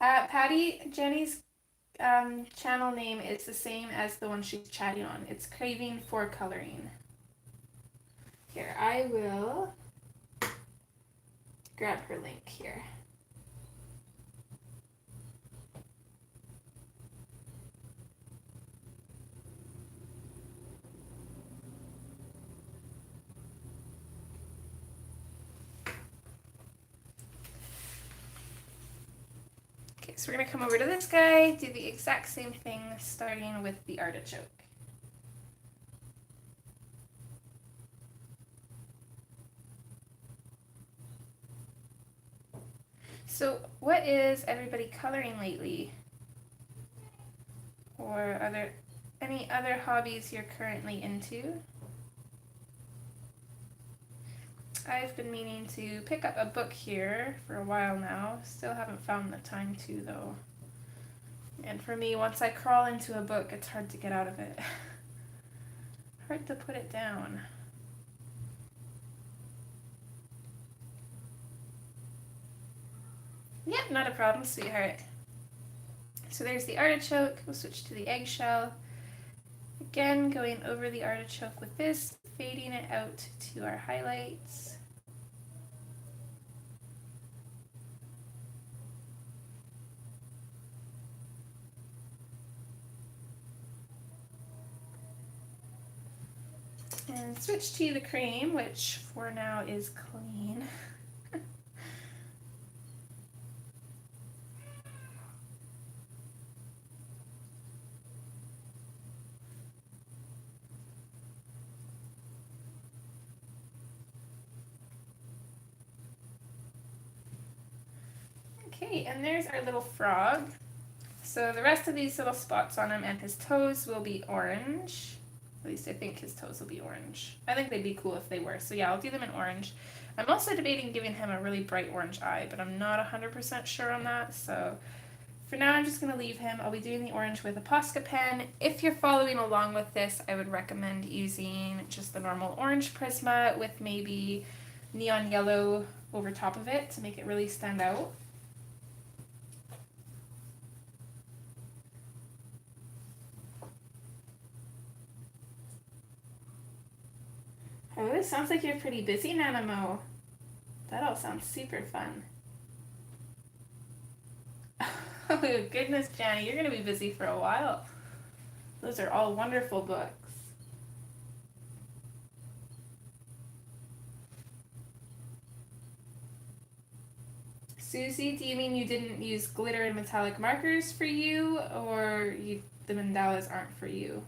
Patty, Jenny's channel name is the same as the one she's chatting on. It's Craving for Coloring. Here, I will grab her link here. Okay, so we're going to come over to this guy, do the exact same thing, starting with the artichoke. So what is everybody coloring lately? Or are there any other hobbies you're currently into? I've been meaning to pick up a book here for a while now. Still haven't found the time to, though. And for me, once I crawl into a book, it's hard to get out of it. Hard to put it down. Yep, not a problem, sweetheart. So there's the artichoke. We'll switch to the eggshell. Again, going over the artichoke with this, fading it out to our highlights. And switch to the cream, which for now is clean. Okay, and there's our little frog. So the rest of these little spots on him and his toes will be orange. At least I think his toes will be orange. I think they'd be cool if they were. So yeah, I'll do them in orange. I'm also debating giving him a really bright orange eye, but I'm not 100% sure on that. So for now, I'm just going to leave him. I'll be doing the orange with a Posca pen. If you're following along with this, I would recommend using just the normal orange Prisma with maybe neon yellow over top of it to make it really stand out. Oh, it sounds like you're pretty busy, Nanamo. That all sounds super fun. Oh, goodness, Janny, you're going to be busy for a while. Those are all wonderful books. Susie, do you mean you didn't use glitter and metallic markers for you, or the mandalas aren't for you?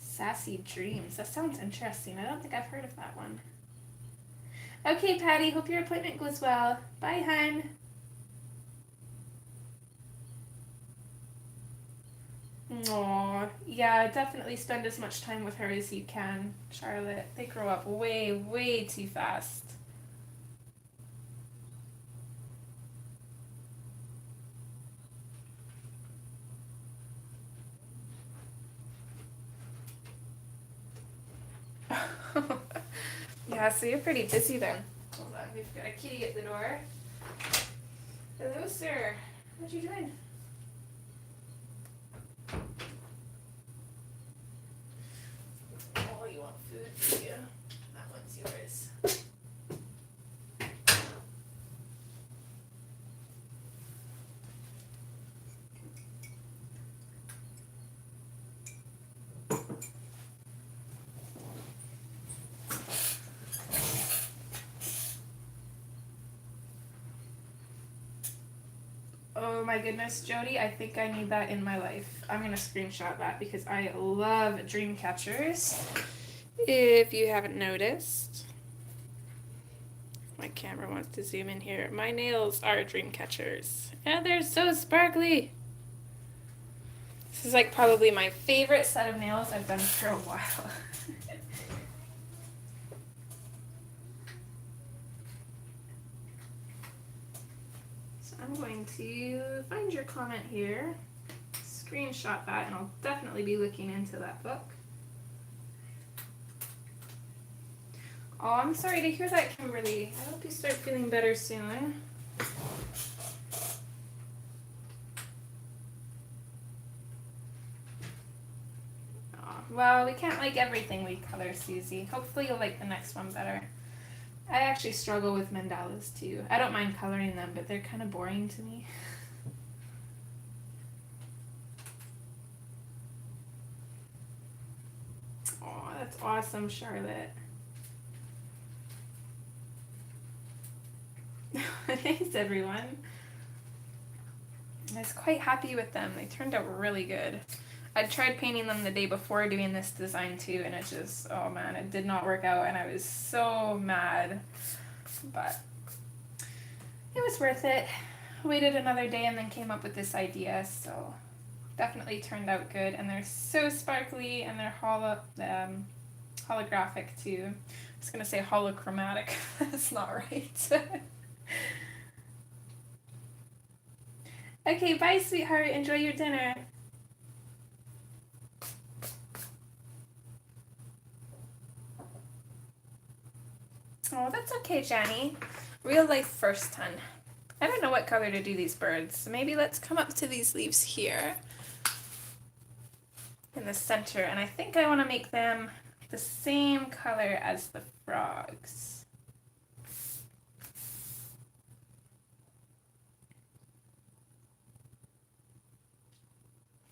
Sassy Dreams. That sounds interesting. I don't think I've heard of that one. Okay, Patty. Hope your appointment goes well. Bye, hun. Aw, yeah, definitely spend as much time with her as you can, Charlotte. They grow up way, way too fast. Yeah, so you're pretty busy then. Hold on, we've got a kitty at the door. Hello, sir. What you doing? Oh, you want food for you? That one's yours. Oh my goodness, Jody, I think I need that in my life. I'm gonna screenshot that because I love dream catchers. If you haven't noticed, my camera wants to zoom in here. My nails are dream catchers, and they're so sparkly. This is like probably my favorite set of nails I've done for a while. I'm going to find your comment here, screenshot that, and I'll definitely be looking into that book. Oh, I'm sorry to hear that, Kimberly. I hope you start feeling better soon. Oh, well, we can't like everything we color, Susie. Hopefully you'll like the next one better. I actually struggle with mandalas too. I don't mind coloring them, but they're kind of boring to me. Oh, that's awesome, Charlotte. Thanks, everyone. I was quite happy with them. They turned out really good. I tried painting them the day before doing this design too, and it just, oh man, it did not work out, and I was so mad. But it was worth it. Waited another day and then came up with this idea, so definitely turned out good. And they're so sparkly, and they're holographic too. I was gonna say holochromatic. That's not right. Okay, bye, sweetheart. Enjoy your dinner. Oh, that's okay, Jenny. Real life first, hun. I don't know what color to do these birds, so maybe let's come up to these leaves here in the center, and I think I want to make them the same color as the frogs.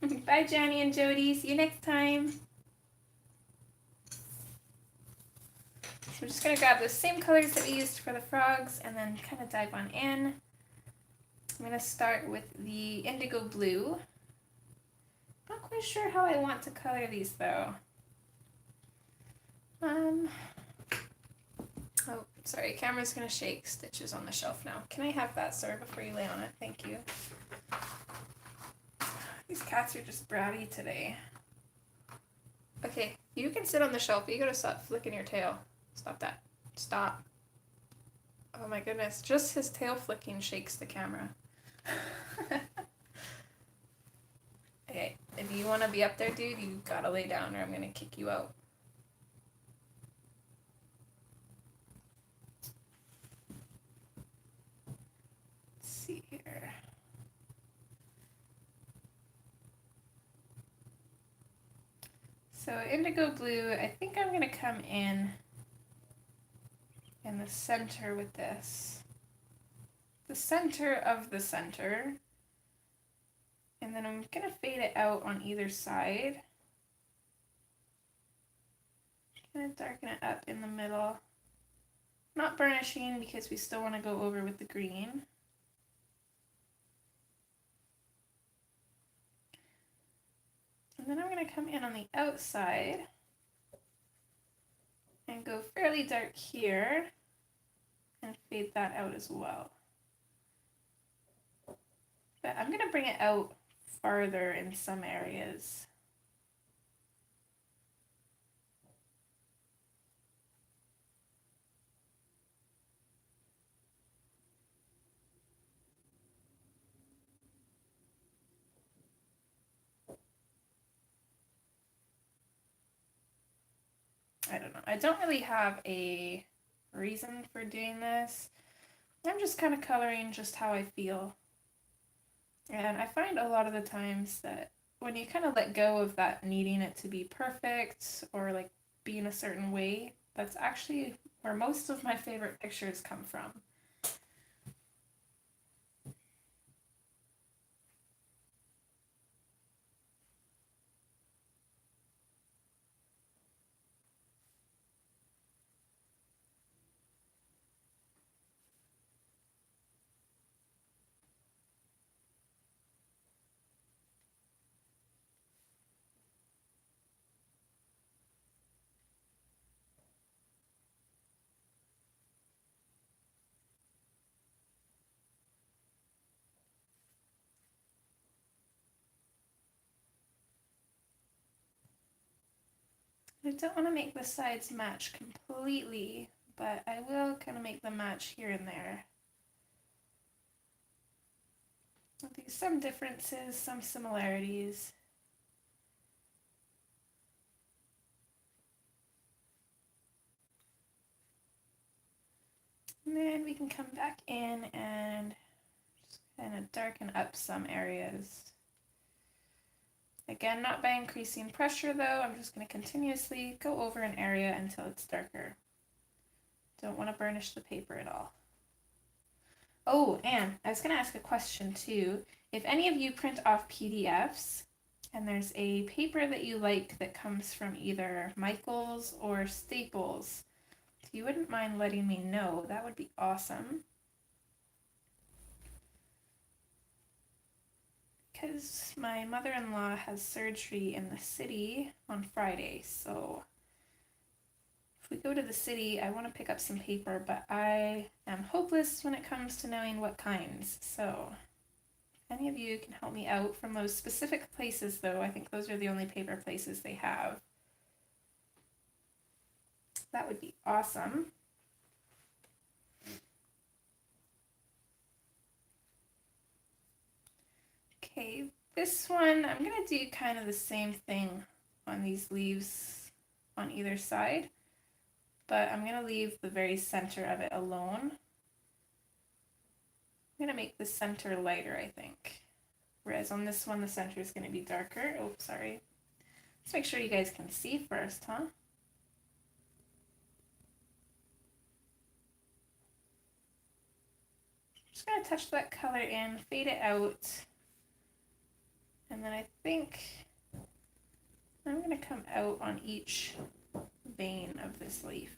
Bye, Johnny and Jody. See you next time. So we're just going to grab the same colors that we used for the frogs and then kind of dive on in. I'm going to start with the indigo blue. Not quite sure how I want to color these though. Oh, sorry, camera's gonna shake. Stitch is on the shelf now. Can I have that, sir, before you lay on it? Thank you. These cats are just bratty today. Okay, you can sit on the shelf, but you gotta stop flicking your tail. Stop that. Stop. Oh my goodness, just his tail flicking shakes the camera. Okay, if you want to be up there, dude, you gotta lay down or I'm gonna kick you out. Let's see here. So indigo blue, I think I'm gonna come in the center with this. The center of the center. And then I'm gonna fade it out on either side. Kind of darken it up in the middle. Not burnishing because we still want to go over with the green. And then I'm going to come in on the outside and go fairly dark here and fade that out as well. But I'm going to bring it out farther in some areas. I don't know. I don't really have a reason for doing this. I'm just kind of coloring just how I feel. And I find a lot of the times that when you kind of let go of that needing it to be perfect or like be in a certain way, that's actually where most of my favorite pictures come from. I don't want to make the sides match completely, but I will kind of make them match here and there. There's some differences, some similarities. And then we can come back in and just kind of darken up some areas. Again, not by increasing pressure though, I'm just going to continuously go over an area until it's darker. Don't want to burnish the paper at all. Oh, and I was going to ask a question too. If any of you print off PDFs and there's a paper that you like that comes from either Michaels or Staples, if you wouldn't mind letting me know, that would be awesome. Because my mother-in-law has surgery in the city on Friday, so if we go to the city, I want to pick up some paper, but I am hopeless when it comes to knowing what kinds, so if any of you can help me out from those specific places though, I think those are the only paper places they have, that would be awesome. Okay, this one, I'm going to do kind of the same thing on these leaves on either side, but I'm going to leave the very center of it alone. I'm going to make the center lighter, I think. Whereas on this one, the center is going to be darker. Oh, sorry. Let's make sure you guys can see first, huh? Just going to touch that color in, fade it out. And then I think I'm going to come out on each vein of this leaf.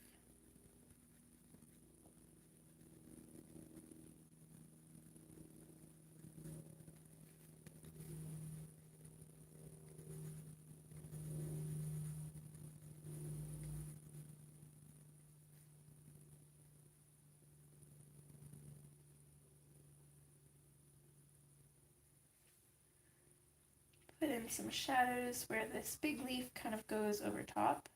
Put in some shadows where this big leaf kind of goes over top.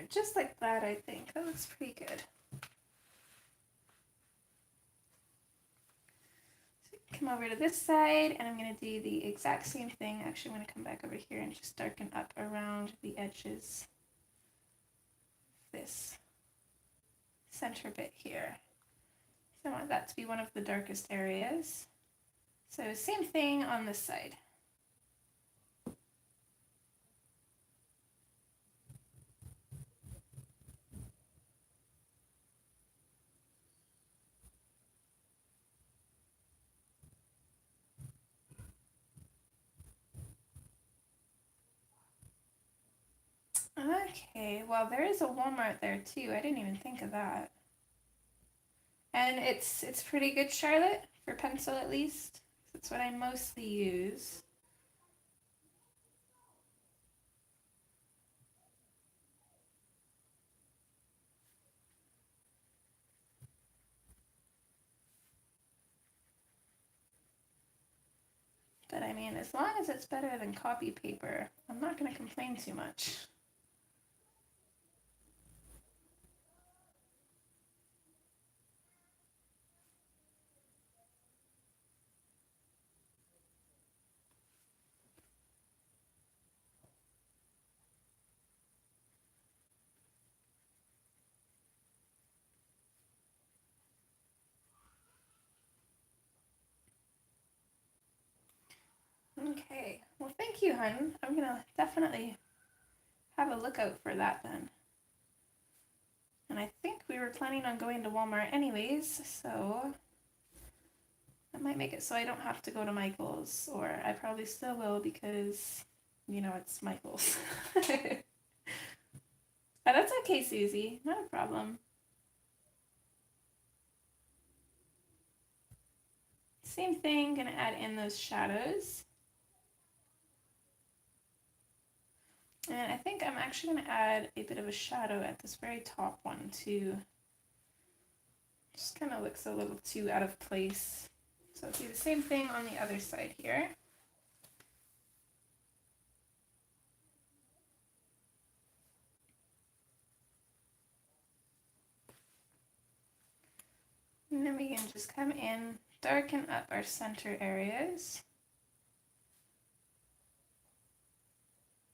Just like that, I think. That looks pretty good. So come over to this side, and I'm going to do the exact same thing. Actually, I'm going to come back over here and just darken up around the edges of this center bit here. So I want that to be one of the darkest areas. So same thing on this side. Okay, well there is a Walmart there too. I didn't even think of that. And it's pretty good, Charlotte, for pencil at least. That's what I mostly use. But I mean, as long as it's better than copy paper, I'm not going to complain too much. Okay, well thank you, hun. I'm going to definitely have a look out for that then. And I think we were planning on going to Walmart anyways, so that might make it so I don't have to go to Michael's, or I probably still will because, you know, it's Michael's. But that's okay, Susie. Not a problem. Same thing, gonna add in those shadows. And I think I'm actually gonna add a bit of a shadow at this very top one too. Just kind of looks a little too out of place. So I'll do the same thing on the other side here. And then we can just come in, darken up our center areas.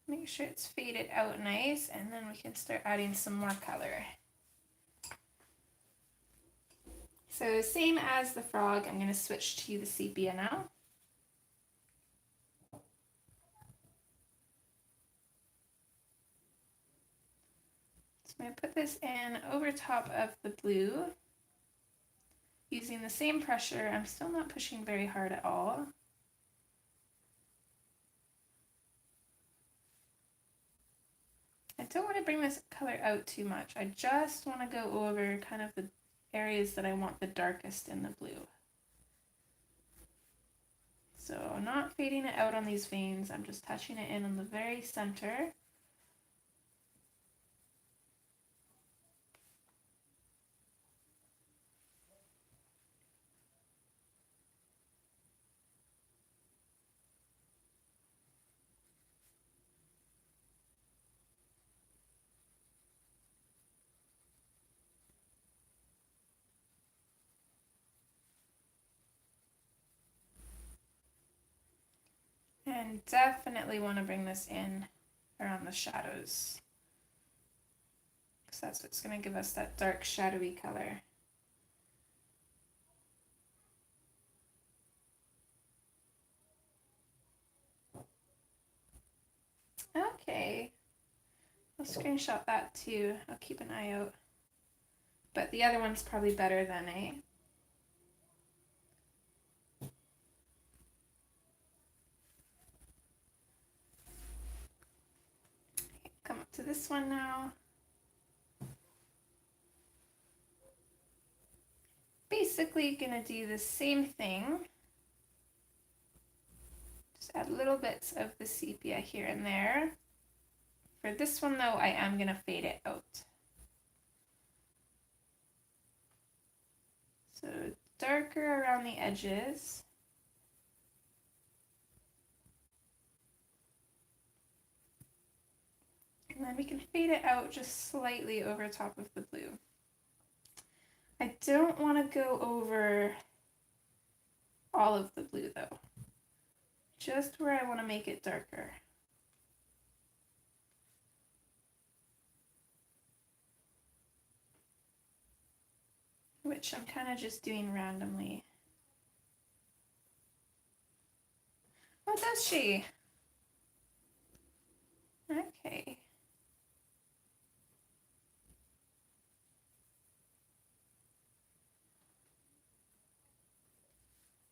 Make sure it's faded out nice, and then we can start adding some more color. So same as the frog, I'm going to switch to the sepia now. So I'm going to put this in over top of the blue. Using the same pressure, I'm still not pushing very hard at all. I don't want to bring this color out too much. I just want to go over kind of the areas that I want the darkest in the blue. So not fading it out on these veins, I'm just touching it in on the very center. And definitely want to bring this in around the shadows. because that's what's going to give us that dark shadowy color. Okay, I'll screenshot that too. I'll keep an eye out. But the other one's probably better than a. Come up to this one now. Basically gonna do the same thing. Just add little bits of the sepia here and there. For this one though, I am gonna fade it out. So darker around the edges. And then we can fade it out just slightly over top of the blue. I don't want to go over all of the blue though. Just where I want to make it darker. Which I'm kind of just doing randomly. What does she? Okay.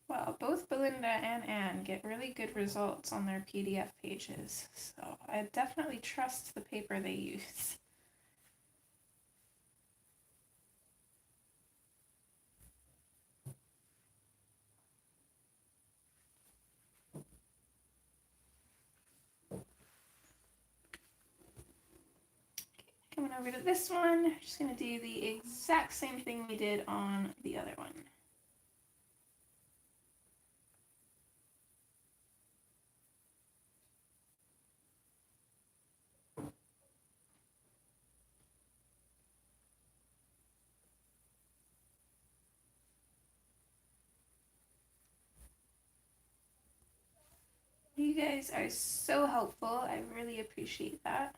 Well, both Belinda and Anne get really good results on their PDF pages, so I definitely trust the paper they use. Coming over to this one, just going to do the exact same thing we did on the other one. You guys are so helpful. I really appreciate that.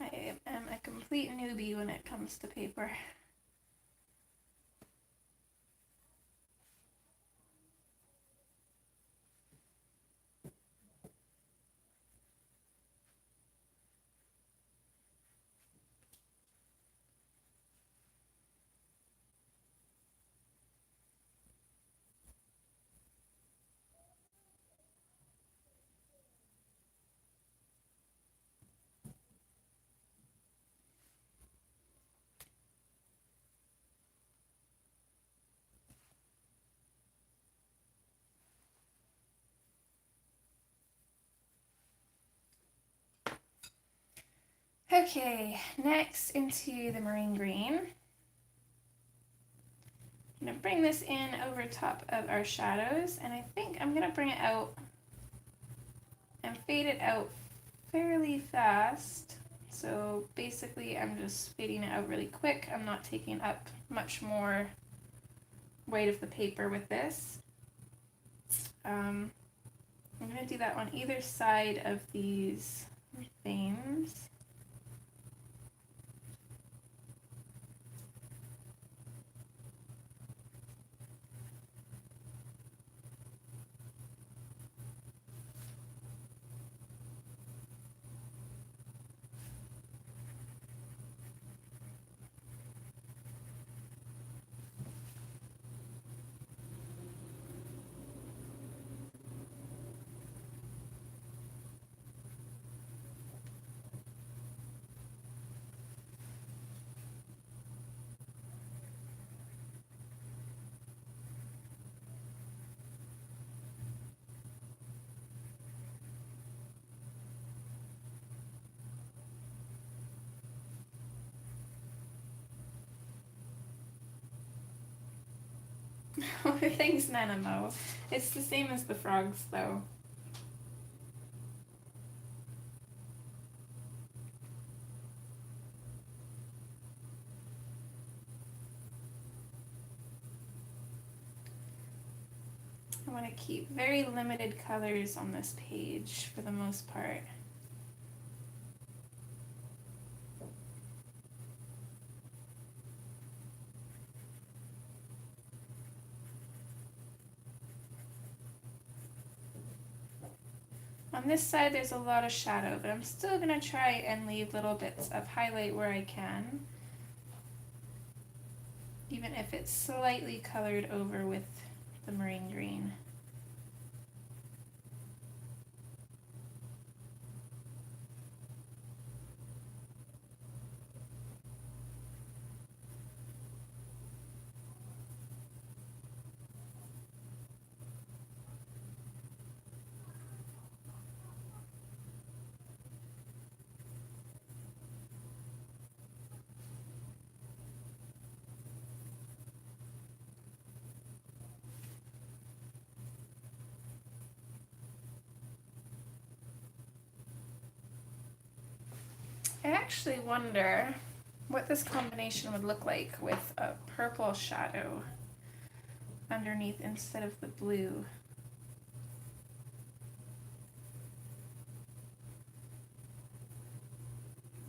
I am a complete newbie when it comes to paper. Okay, next into the marine green. I'm going to bring this in over top of our shadows, and I think I'm going to bring it out and fade it out fairly fast. So basically I'm just fading it out really quick. I'm not taking up much more weight of the paper with this. I'm going to do that on either side of these veins. Thanks, Nanamo. It's the same as the frogs, though. I want to keep very limited colors on this page for the most part. On this side there's a lot of shadow, but I'm still going to try and leave little bits of highlight where I can, even if it's slightly colored over with the marine green. I actually wonder what this combination would look like with a purple shadow underneath instead of the blue.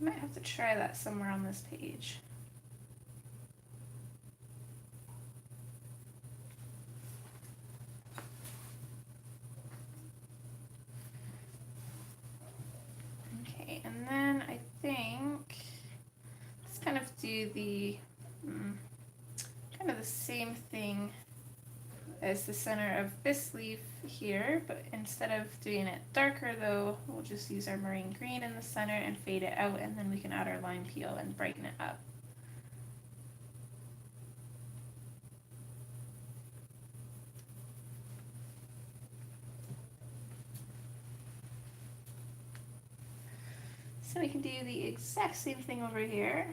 I might have to try that somewhere on this page. Okay, and then I think let's kind of do the kind of the same thing as the center of this leaf here, but instead of doing it darker though, we'll just use our marine green in the center and fade it out, and then we can add our lime peel and brighten it up. So we can do the exact same thing over here.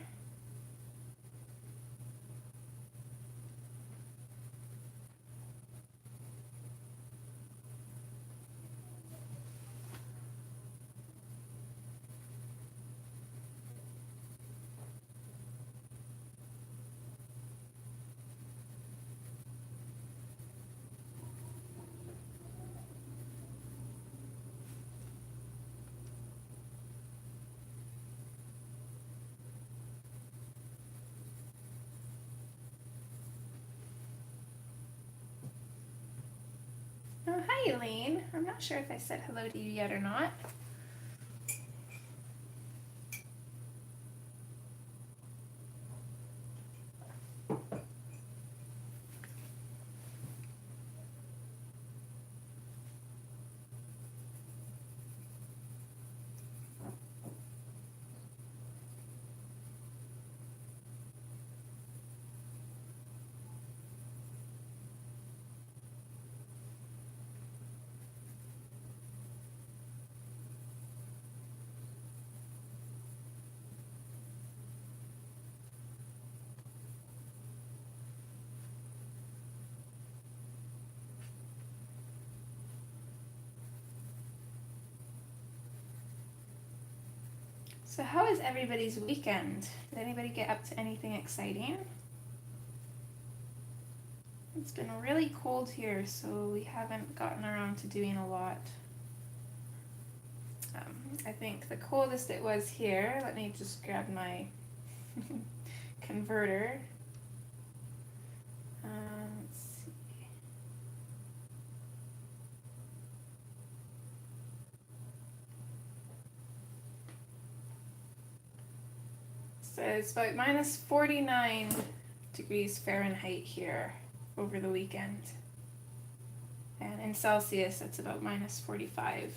Oh, hi Elaine. I'm not sure if I said hello to you yet or not. So how is everybody's weekend? Did anybody get up to anything exciting? It's been really cold here, so we haven't gotten around to doing a lot. I think the coldest it was here, let me just grab my converter. Let's see. So it's about minus 49 degrees Fahrenheit here over the weekend. And in Celsius, it's about minus 45.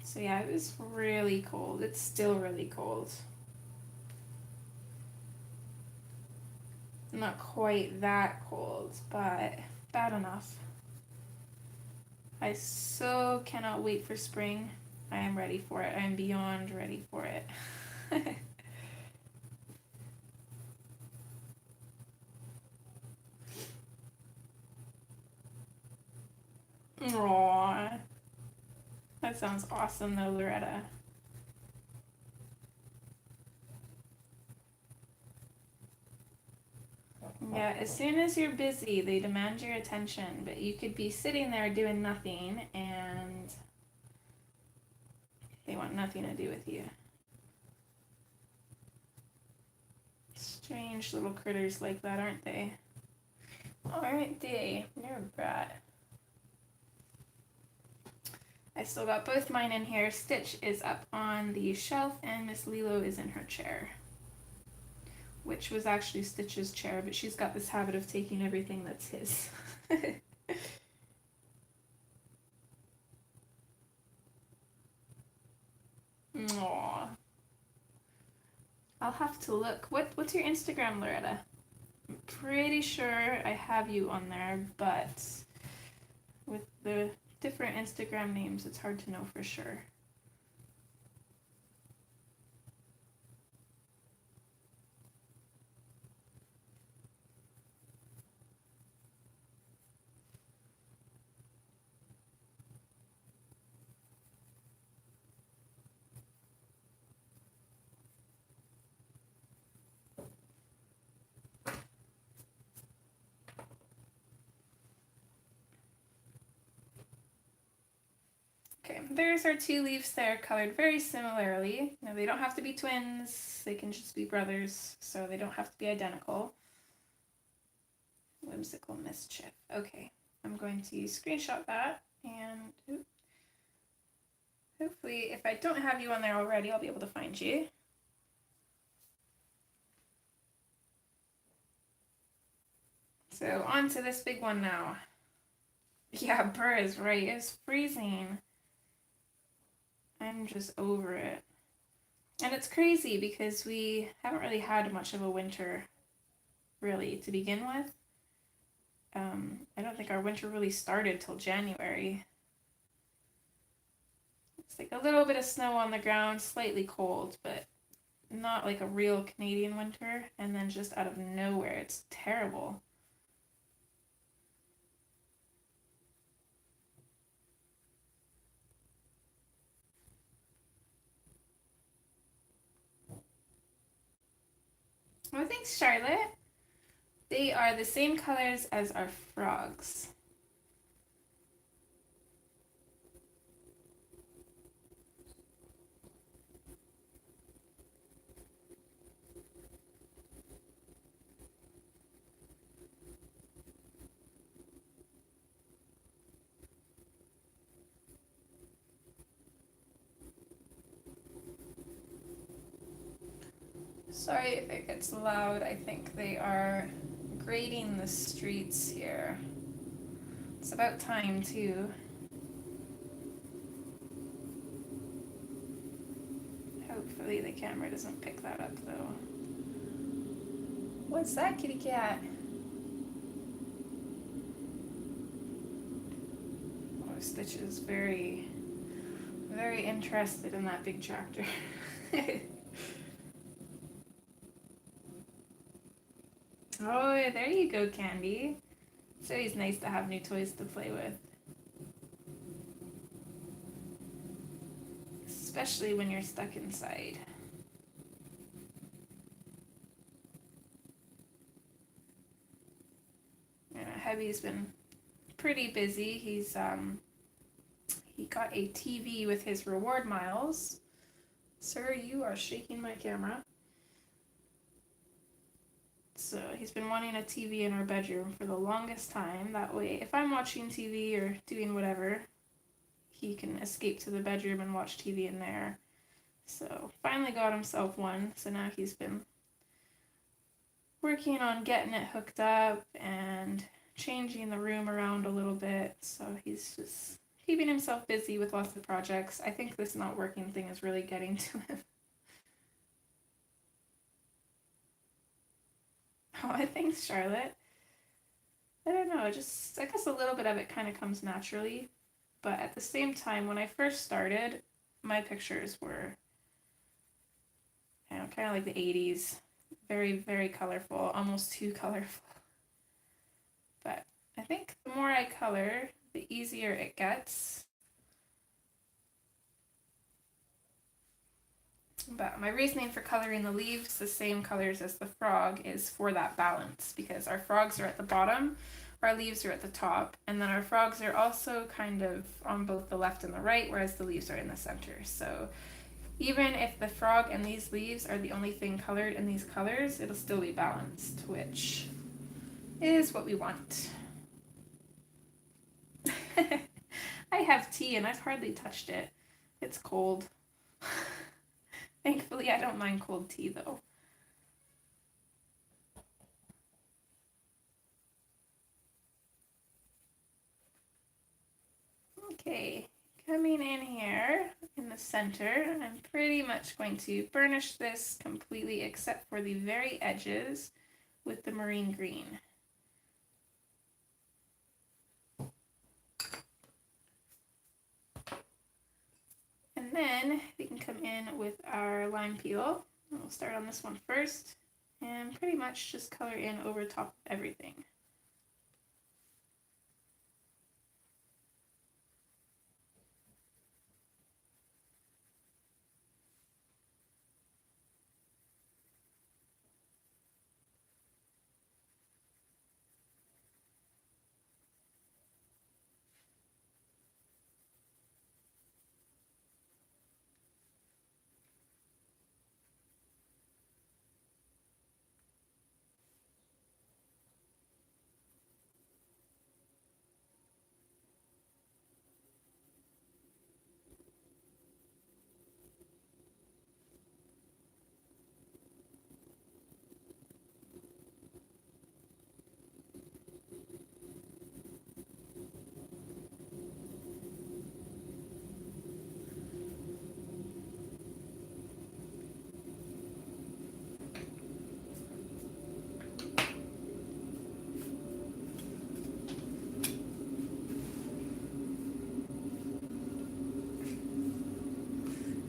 So yeah, it was really cold. It's still really cold. Not quite that cold, but bad enough. I so cannot wait for spring. I am ready for it. I am beyond ready for it. Aww. That sounds awesome though, Loretta. Yeah, as soon as you're busy, they demand your attention, but you could be sitting there doing nothing and they want nothing to do with you. Strange little critters like that, aren't they? Aren't they? You're a brat. I still got both mine in here. Stitch is up on the shelf and Miss Lilo is in her chair. Which was actually Stitch's chair, but she's got this habit of taking everything that's his. Aww. I'll have to look. What's your Instagram, Loretta? I'm pretty sure I have you on there, but with the different Instagram names, it's hard to know for sure. Okay, there's our two leaves there, colored very similarly. Now, they don't have to be twins, they can just be brothers, so they don't have to be identical. Whimsical mischief. Okay, I'm going to screenshot that, and hopefully, if I don't have you on there already, I'll be able to find you. So, on to this big one now. Yeah, Burr is right, it's freezing. I'm just over it. And it's crazy because we haven't really had much of a winter, really, to begin with. I don't think our winter really started till January. It's like a little bit of snow on the ground, slightly cold, but not like a real Canadian winter. And then just out of nowhere, it's terrible. Oh, thanks, Charlotte. They are the same colors as our frogs. Sorry if it gets loud. I think they are grading the streets here. It's about time too. Hopefully the camera doesn't pick that up though. What's that, kitty cat? Oh, Stitch is very, very interested in that big tractor. Oh, there you go, Candy. It's always nice to have new toys to play with. Especially when you're stuck inside. Hubby's been pretty busy. He got a TV with his reward miles. Sir, you are shaking my camera. So he's been wanting a TV in our bedroom for the longest time. That way, if I'm watching TV or doing whatever, he can escape to the bedroom and watch TV in there. So finally got himself one. So now he's been working on getting it hooked up and changing the room around a little bit. So he's just keeping himself busy with lots of projects. I think this not working thing is really getting to him. Oh, thanks, Charlotte. I don't know, I guess a little bit of it kind of comes naturally. But at the same time, when I first started, my pictures were, kind of like the 80s. Very, very colorful, almost too colorful. But I think the more I color, the easier it gets. But my reasoning for coloring the leaves the same colors as the frog is for that balance, because our frogs are at the bottom, our leaves are at the top, and then our frogs are also kind of on both the left and the right, whereas the leaves are in the center. So even if the frog and these leaves are the only thing colored in these colors, it'll still be balanced, which is what we want. I have tea and I've hardly touched it. It's cold. Thankfully, I don't mind cold tea though. Okay, coming in here in the center, I'm pretty much going to burnish this completely except for the very edges with the marine green. And then we can come in with our lime peel. We'll start on this one first and pretty much just color in over top of everything.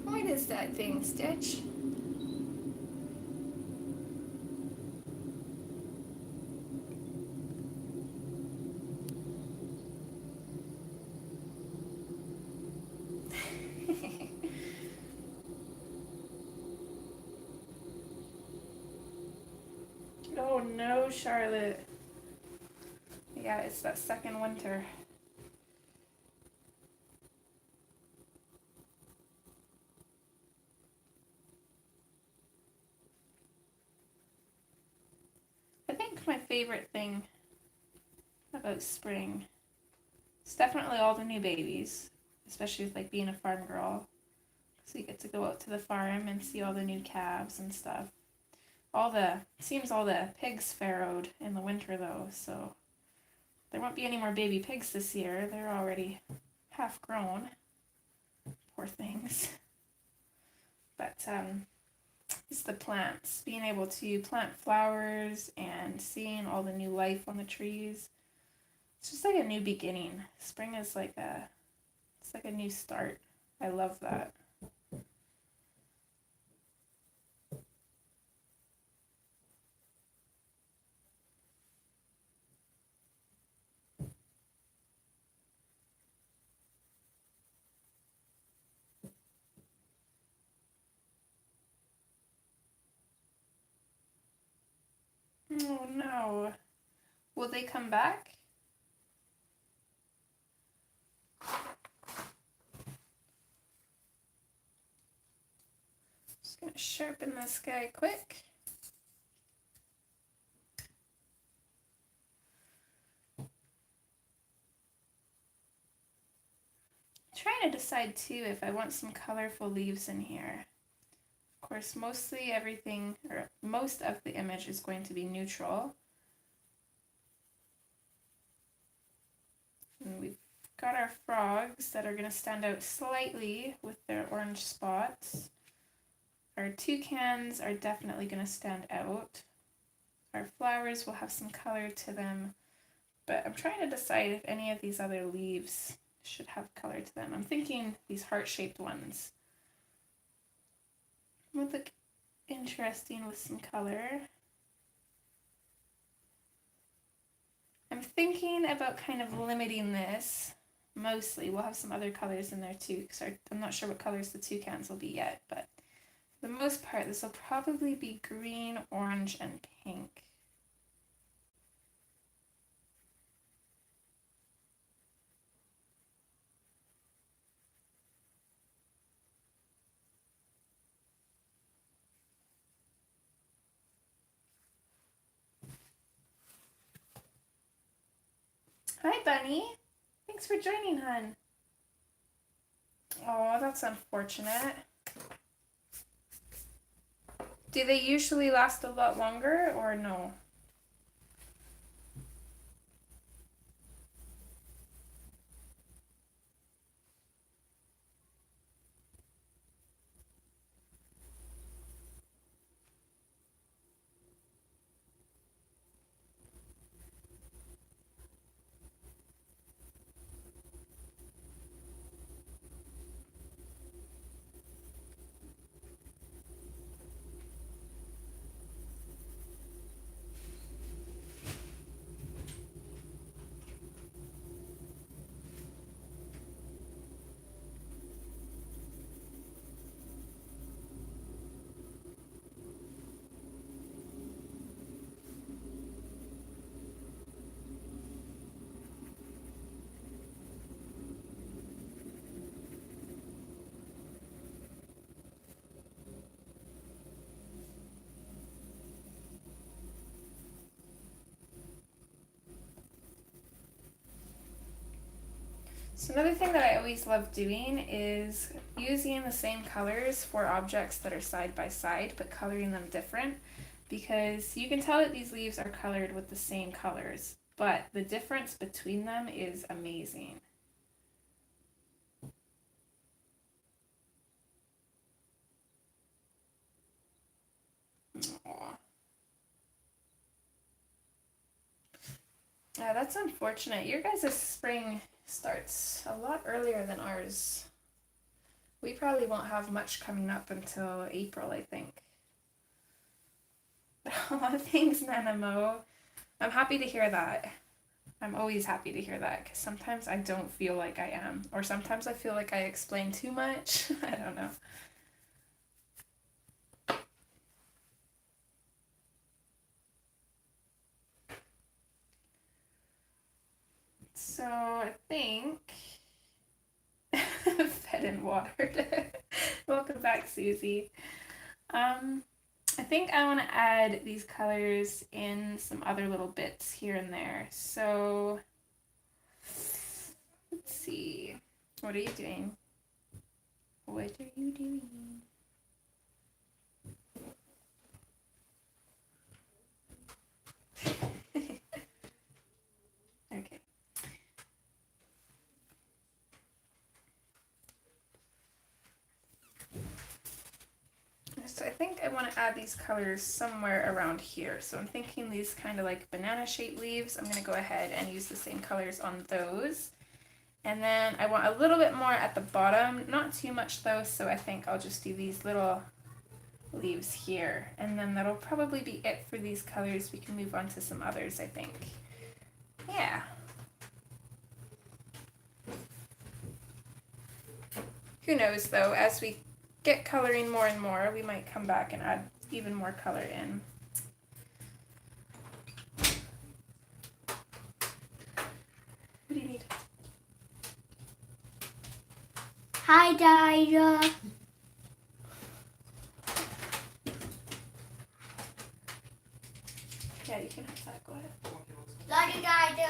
What is that thing, Stitch? Oh no, Charlotte. Yeah, it's that second winter. I think my favorite thing about spring is definitely all the new babies, especially with like being a farm girl. So you get to go out to the farm and see all the new calves and stuff. Seems all the pigs farrowed in the winter though, so there won't be any more baby pigs this year. They're already half grown. Poor things. But it's the plants. Being able to plant flowers and seeing all the new life on the trees. It's just like a new beginning. Spring is it's like a new start. I love that. Oh no. Will they come back? Just gonna sharpen this guy quick. Trying to decide too if I want some colorful leaves in here. Of course, mostly everything, or most of the image is going to be neutral. And we've got our frogs that are going to stand out slightly with their orange spots. Our toucans are definitely going to stand out. Our flowers will have some color to them, but I'm trying to decide if any of these other leaves should have color to them. I'm thinking these heart-shaped ones would look interesting with some color. I'm thinking about kind of limiting this. Mostly, we'll have some other colors in there too, because I'm not sure what colors the toucans will be yet, but for the most part, this will probably be green, orange, and pink. Hi, Bunny. Thanks for joining, hon. Oh, that's unfortunate. Do they usually last a lot longer or no? So another thing that I always love doing is using the same colors for objects that are side by side, but coloring them different, because you can tell that these leaves are colored with the same colors, but the difference between them is amazing. Aww. Yeah, that's unfortunate. Your guys' spring starts a lot earlier than ours. We probably won't have much coming up until April, I think. Oh, thanks, Nanamo. I'm happy to hear that. I'm always happy to hear that, because sometimes I don't feel like I am. Or sometimes I feel like I explain too much. I don't know. So I think fed and watered. Welcome back, Susie. I think I want to add these colors in some other little bits here and there. So let's see. What are you doing? What are you doing? Okay. So I think I want to add these colors somewhere around here. So I'm thinking these kind of like banana shaped leaves. I'm going to go ahead and use the same colors on those. And then I want a little bit more at the bottom, not too much though, so I think I'll just do these little leaves here. And then that'll probably be it for these colors. We can move on to some others, I think. Yeah. Who knows though, as we get coloring more and more, we might come back and add even more color in. What do you need? Hi, Dida. Yeah, you can have that. Go ahead. Love you, Dida.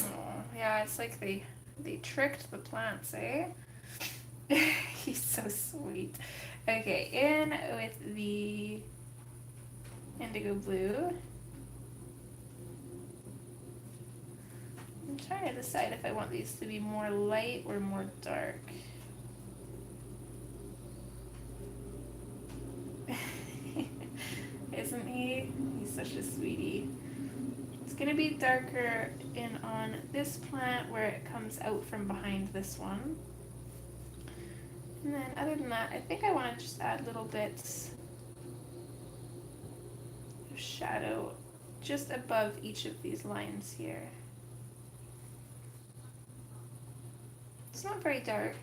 Oh, yeah, it's like they tricked the plants, eh? He's so sweet. Okay, in with the indigo blue. I'm trying to decide if I want these to be more light or more dark. Isn't he? He's such a sweetie. It's gonna be darker in on this plant where it comes out from behind this one. And then other than that, I think I want to just add little bits of shadow just above each of these lines here. It's not very dark.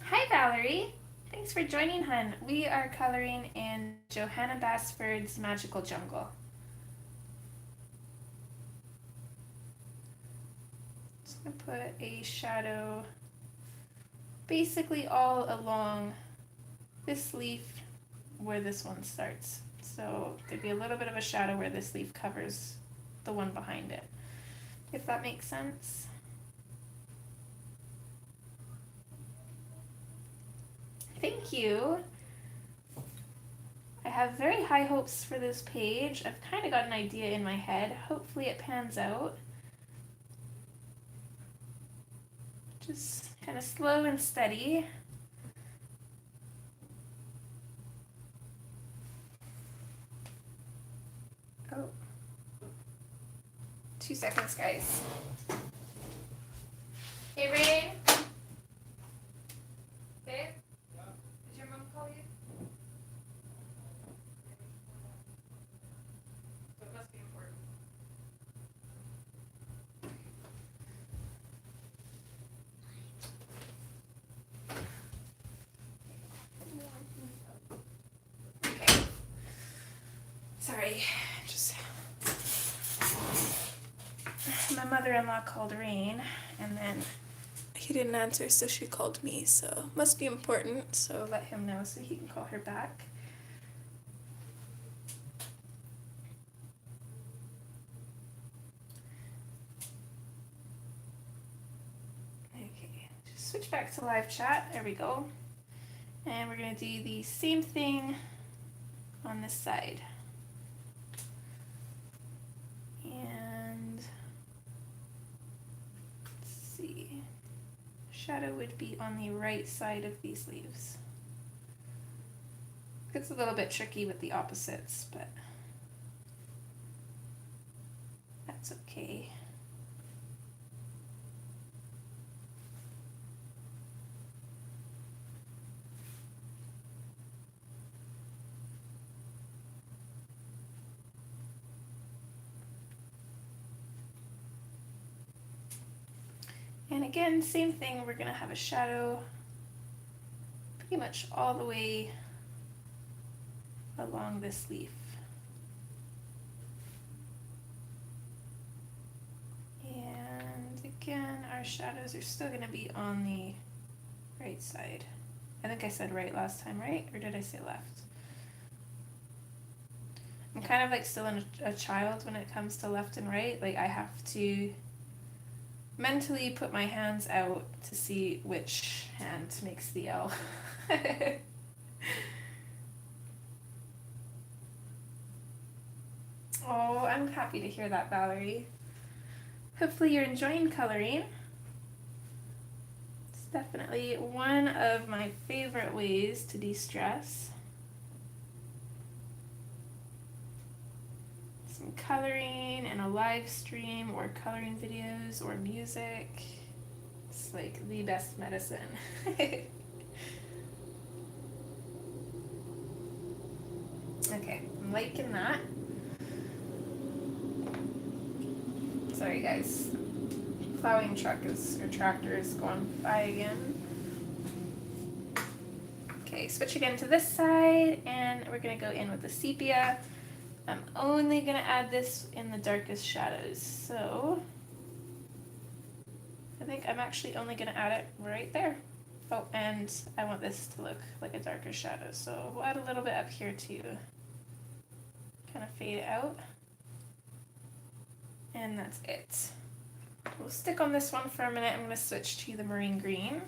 Hi Valerie! Thanks for joining, hun. We are coloring in Johanna Basford's Magical Jungle. I'm going to put a shadow basically all along this leaf where this one starts. So there'd be a little bit of a shadow where this leaf covers the one behind it, if that makes sense. Thank you. I have very high hopes for this page. I've kind of got an idea in my head. Hopefully it pans out. Just kind of slow and steady. Oh. 2 seconds, guys. Hey, Rain. Babe? Did your mom call you? So it must be important. Okay. Sorry, just my mother-in-law called Rain, and then he didn't answer, so she called me, so must be important, so let him know so he can call her back. Okay, just switch back to live chat, there we go. And we're gonna do the same thing on this side. And let's see, shadow would be on the right side of these leaves. It's a little bit tricky with the opposites, but that's okay. And again, same thing, we're gonna have a shadow pretty much all the way along this leaf. And again, our shadows are still gonna be on the right side. I think I said right last time, right? Or did I say left? I'm kind of like still a child when it comes to left and right. Like I have to mentally put my hands out to see which hand makes the L. Oh, I'm happy to hear that, Valerie. Hopefully you're enjoying coloring. It's definitely one of my favorite ways to de-stress. Some coloring and a live stream or coloring videos or music. It's like the best medicine. Okay, I'm liking that. Sorry guys, plowing truck or tractor is going by again. Okay, switch again to this side, and we're gonna go in with the sepia. I'm only gonna add this in the darkest shadows, so I think I'm actually only gonna add it right there. Oh, and I want this to look like a darker shadow, so we'll add a little bit up here too. Kind of fade it out. And that's it. We'll stick on this one for a minute. I'm going to switch to the marine green.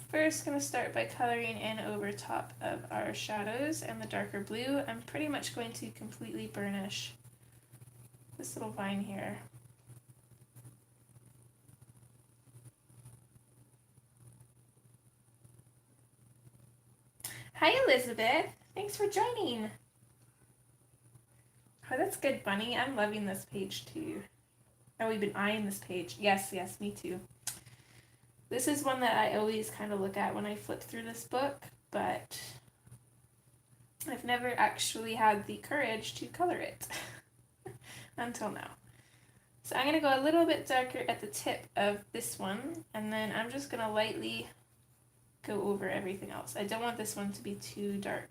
First, going to start by coloring in over top of our shadows and the darker blue. I'm pretty much going to completely burnish this little vine here. Hi Elizabeth, thanks for joining. Oh, that's good, Bunny. I'm loving this page too. Oh, we've been eyeing this page. Yes, yes, me too. This is one that I always kind of look at when I flip through this book, but I've never actually had the courage to color it until now. So I'm going to go a little bit darker at the tip of this one, and then I'm just going to lightly go over everything else. I don't want this one to be too dark.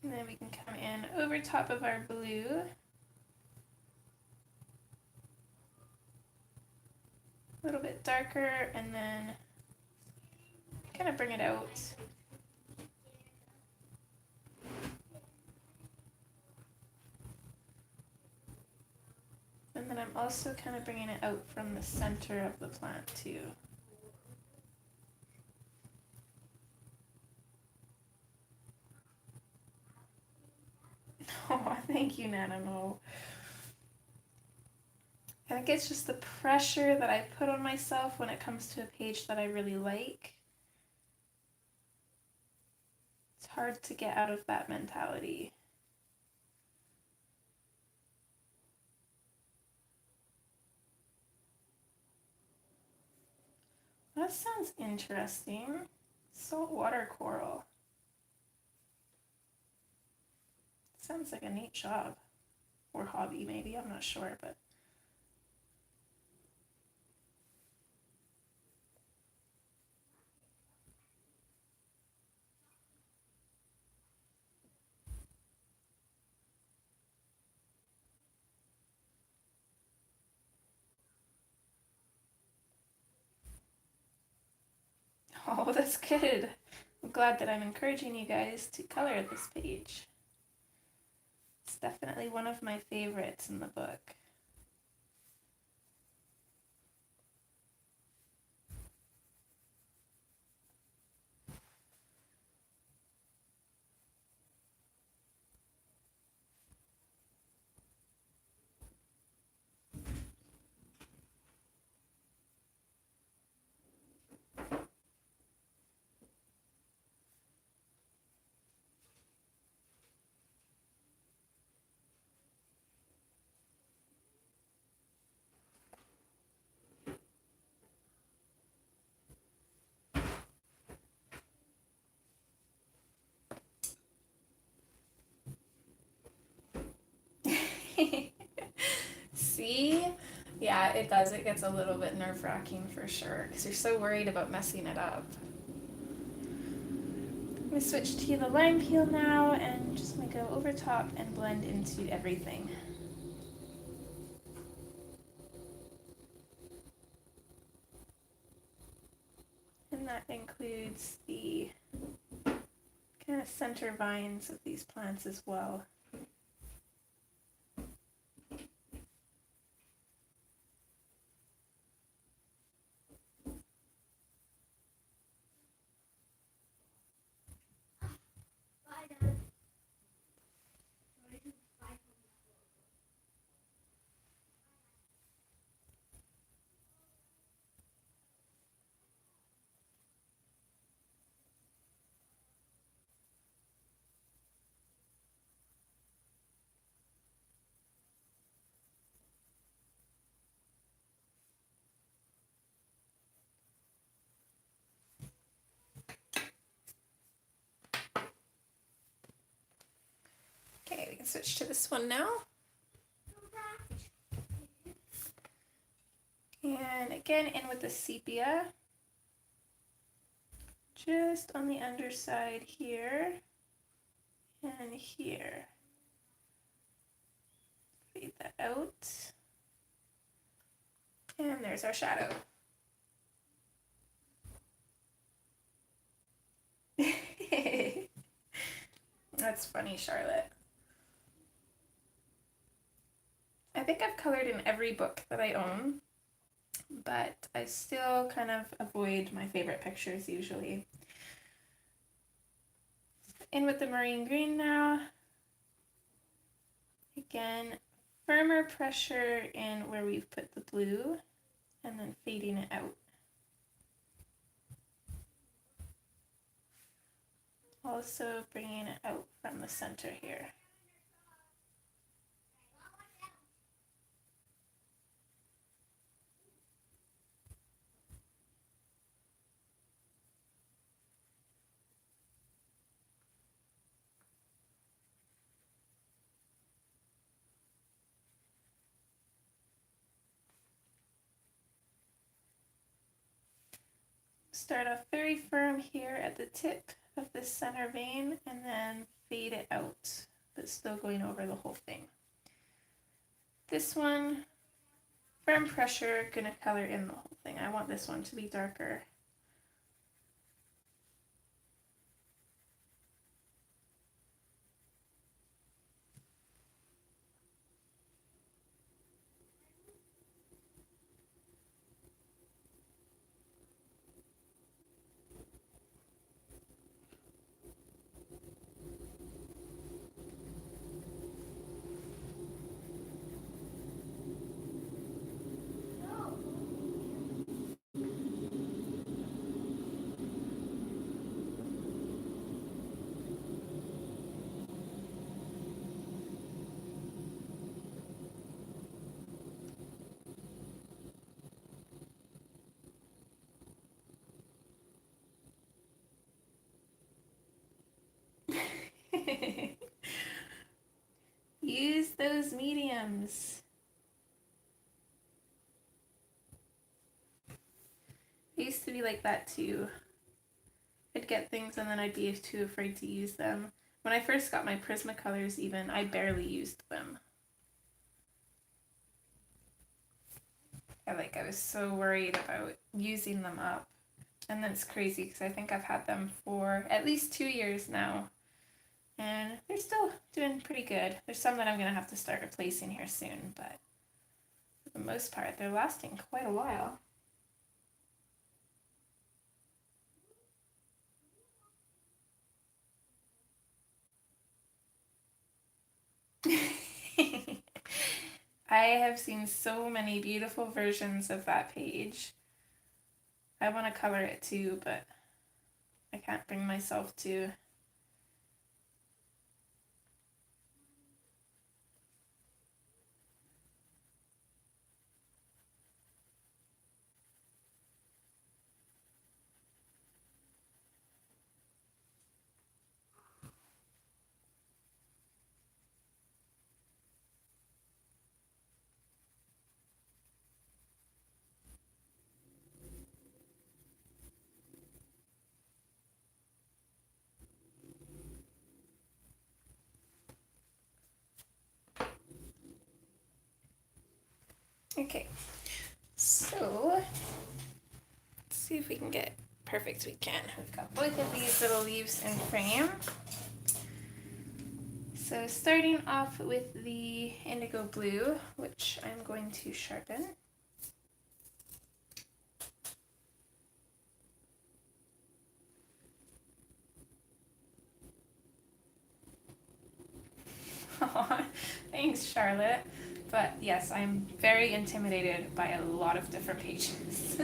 And then we can come in over top of our blue. A little bit darker, and then kind of bring it out. And then I'm also kind of bringing it out from the center of the plant too. Oh, thank you, Nana Mo. I think it's just the pressure that I put on myself when it comes to a page that I really like. It's hard to get out of that mentality. That sounds interesting. Saltwater coral. Sounds like a neat job. Or hobby, maybe. I'm not sure, but... Oh, that's good. I'm glad that I'm encouraging you guys to color this page. It's definitely one of my favorites in the book. See? Yeah, it does. It gets a little bit nerve-wracking for sure because you're so worried about messing it up. I'm going to switch to the lime peel now and just going to go over top and blend into everything. And that includes the kind of center vines of these plants as well. Okay, we can switch to this one now. And again, in with the sepia. Just on the underside here and here. Fade that out. And there's our shadow. That's funny, Charlotte. I think I've colored in every book that I own, but I still kind of avoid my favorite pictures usually. In with the marine green now. Again, firmer pressure in where we've put the blue and then fading it out. Also bringing it out from the center here. Start off very firm here at the tip of the center vein and then fade it out, but still going over the whole thing. This one, firm pressure, gonna color in the whole thing. I want this one to be darker. Use those mediums. I used to be like that too. I'd get things and then I'd be too afraid to use them. When I first got my Prismacolors even, I barely used them. I was so worried about using them up. And then it's crazy because I think I've had them for at least 2 years now. And they're still doing pretty good. There's some that I'm going to have to start replacing here soon, but for the most part, they're lasting quite a while. I have seen so many beautiful versions of that page. I want to color it too, but I can't bring myself to. Okay, so let's see if we can get perfect. We can. We've got both of these little leaves in frame. So starting off with the indigo blue, which I'm going to sharpen. Aw, thanks, Charlotte. But yes, I'm very intimidated by a lot of different pages. So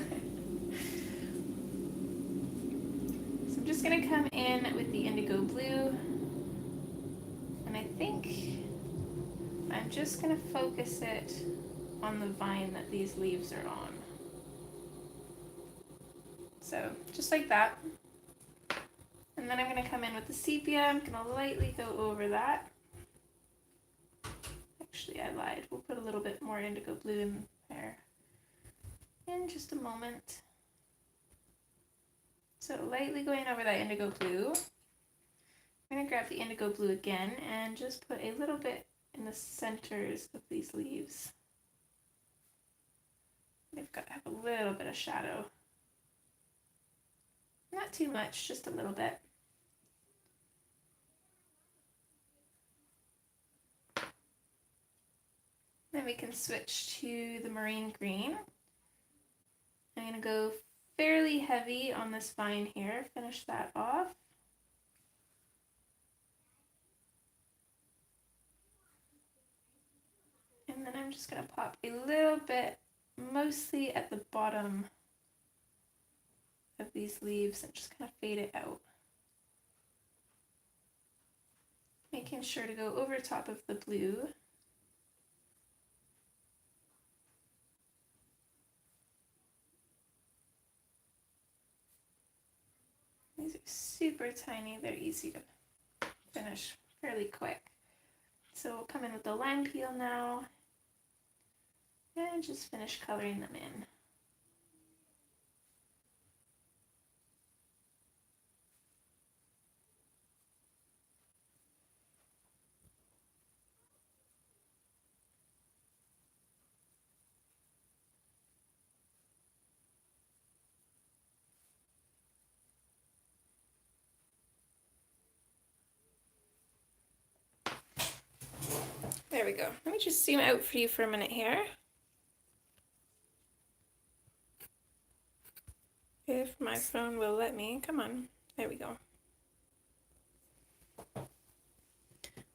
I'm just going to come in with the indigo blue. And I think I'm just going to focus it on the vine that these leaves are on. So just like that. And then I'm going to come in with the sepia. I'm going to lightly go over that. Actually, I lied. We'll put a little bit more indigo blue in there in just a moment. So lightly going over that indigo blue. I'm going to grab the indigo blue again and just put a little bit in the centers of these leaves. They've got to have a little bit of shadow. Not too much, just a little bit. Then we can switch to the marine green. I'm going to go fairly heavy on this vine here, finish that off. And then I'm just going to pop a little bit, mostly at the bottom of these leaves, and just kind of fade it out. Making sure to go over top of the blue. These are super tiny, they're easy to finish fairly quick. So we'll come in with the lime peel now and just finish coloring them in. There we go. Let me just zoom out for you for a minute here. If my phone will let me. Come on. There we go.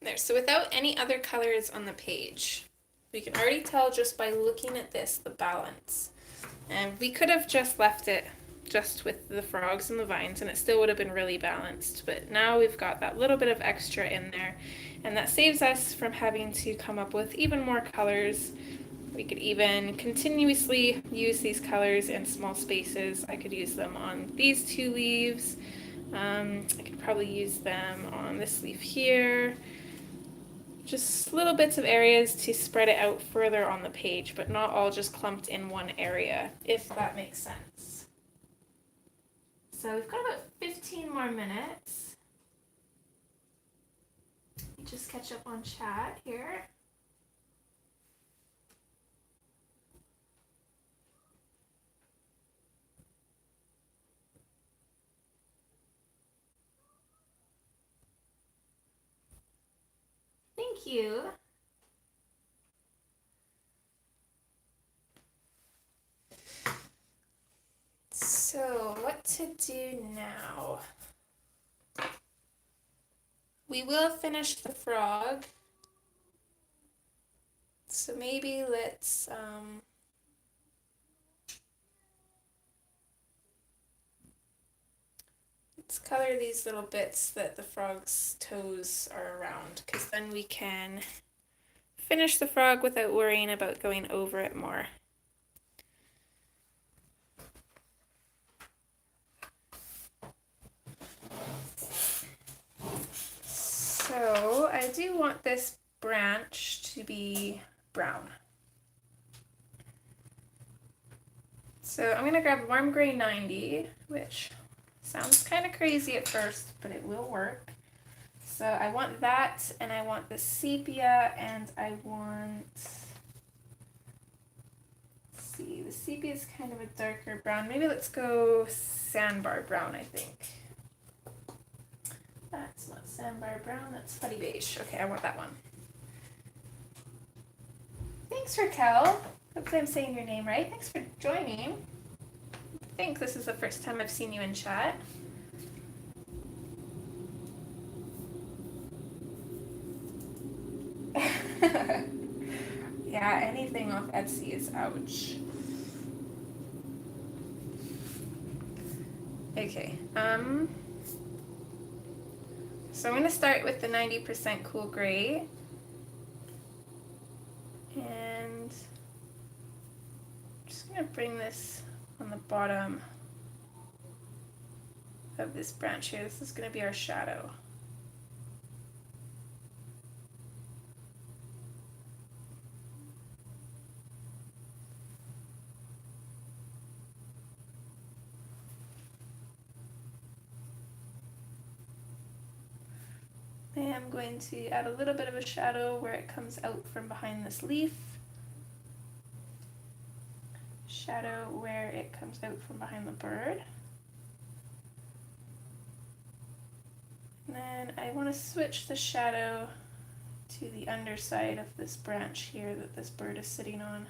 There. So without any other colors on the page, we can already tell just by looking at this the balance. And we could have just left it just with the frogs and the vines and it still would have been really balanced. But now we've got that little bit of extra in there, and that saves us from having to come up with even more colors. We could even continuously use these colors in small spaces. I could use them on these two leaves. I could probably use them on this leaf here. Just little bits of areas to spread it out further on the page, but not all just clumped in one area, if that makes sense. So we've got about 15 more minutes. Let me just catch up on chat here. Thank you. So, what to do now? We will finish the frog. So maybe let's color these little bits that the frog's toes are around, because then we can finish the frog without worrying about going over it more. So I do want this branch to be brown. So I'm going to grab Warm Gray 90, which sounds kind of crazy at first, but it will work. So I want that, and I want the sepia, and I want, let's see, the sepia is kind of a darker brown. Maybe let's go sandbar brown, I think. That's not sandbar brown, that's Putty Beige. Okay, I want that one. Thanks, Raquel. Hopefully I'm saying your name right. Thanks for joining. I think this is the first time I've seen you in chat. Yeah, anything off Etsy is ouch. Okay, so I'm going to start with the 90% cool gray, and I'm just going to bring this on the bottom of this branch here. This is going to be our shadow. I'm going to add a little bit of a shadow where it comes out from behind this leaf. Shadow where it comes out from behind the bird. And then I want to switch the shadow to the underside of this branch here that this bird is sitting on.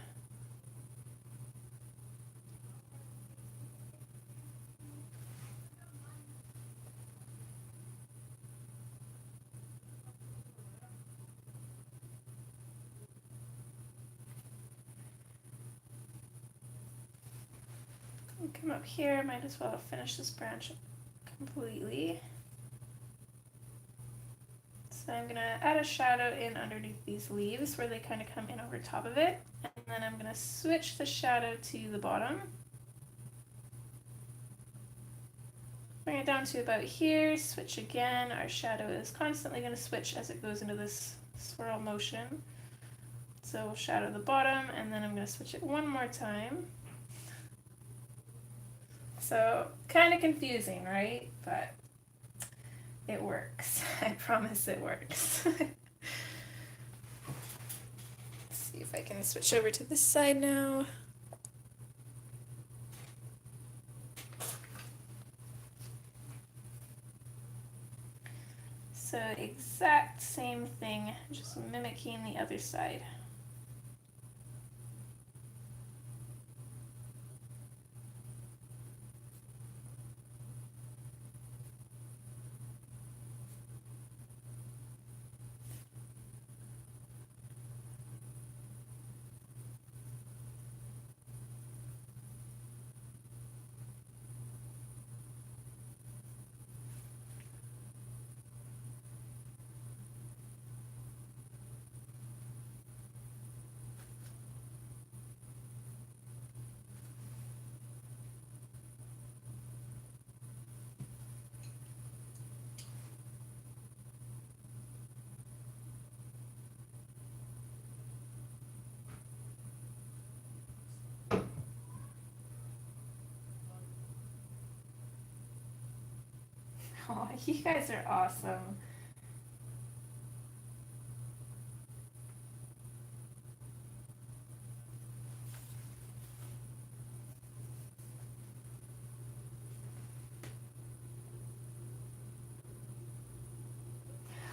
Come up here, might as well finish this branch completely. So I'm going to add a shadow in underneath these leaves where they kind of come in over top of it. And then I'm going to switch the shadow to the bottom. Bring it down to about here, switch again. Our shadow is constantly going to switch as it goes into this swirl motion. So we'll shadow the bottom, and then I'm going to switch it one more time. So kind of confusing, right? But it works. I promise it works. Let's see if I can switch over to this side now. So exact same thing, just mimicking the other side. Oh, you guys are awesome.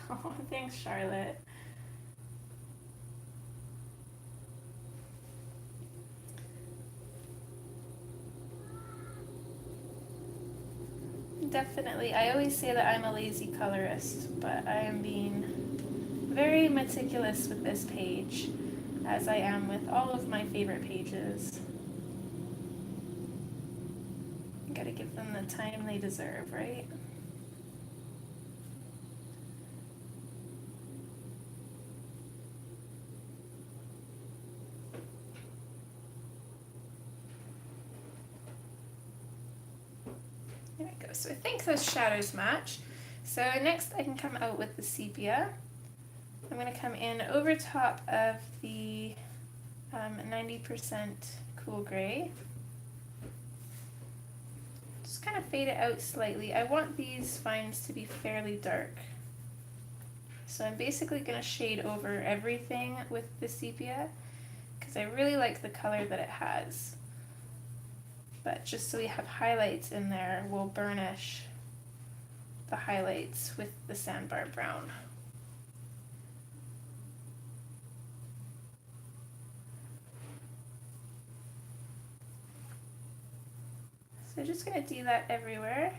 Oh, thanks, Charlotte. Definitely. I always say that I'm a lazy colorist, but I am being very meticulous with this page, as I am with all of my favorite pages. Gotta give them the time they deserve, right? There we go. So I think those shadows match. So next I can come out with the sepia. I'm going to come in over top of the 90% cool gray. Just kind of fade it out slightly. I want these vines to be fairly dark. So I'm basically going to shade over everything with the sepia because I really like the color that it has. But just so we have highlights in there, we'll burnish the highlights with the sandbar brown. So just going to do that everywhere.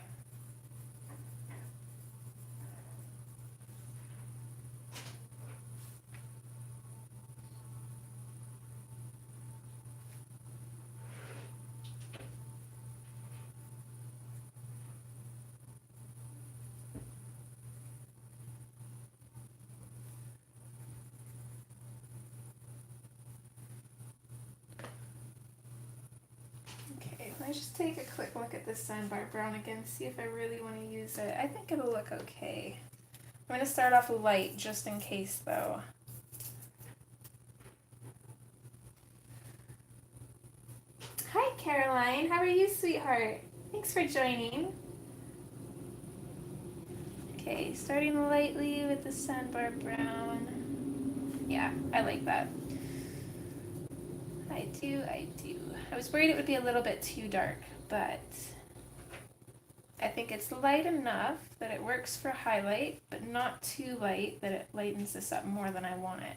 Let's just take a quick look at this sandbar brown again, see if I really want to use it. I think it'll look okay. I'm going to start off light just in case though. Hi Caroline, how are you, sweetheart? Thanks for joining. Okay, starting lightly with the sandbar brown. Yeah, I like that. I do. I was worried it would be a little bit too dark, but I think it's light enough that it works for highlight, but not too light that it lightens this up more than I want it.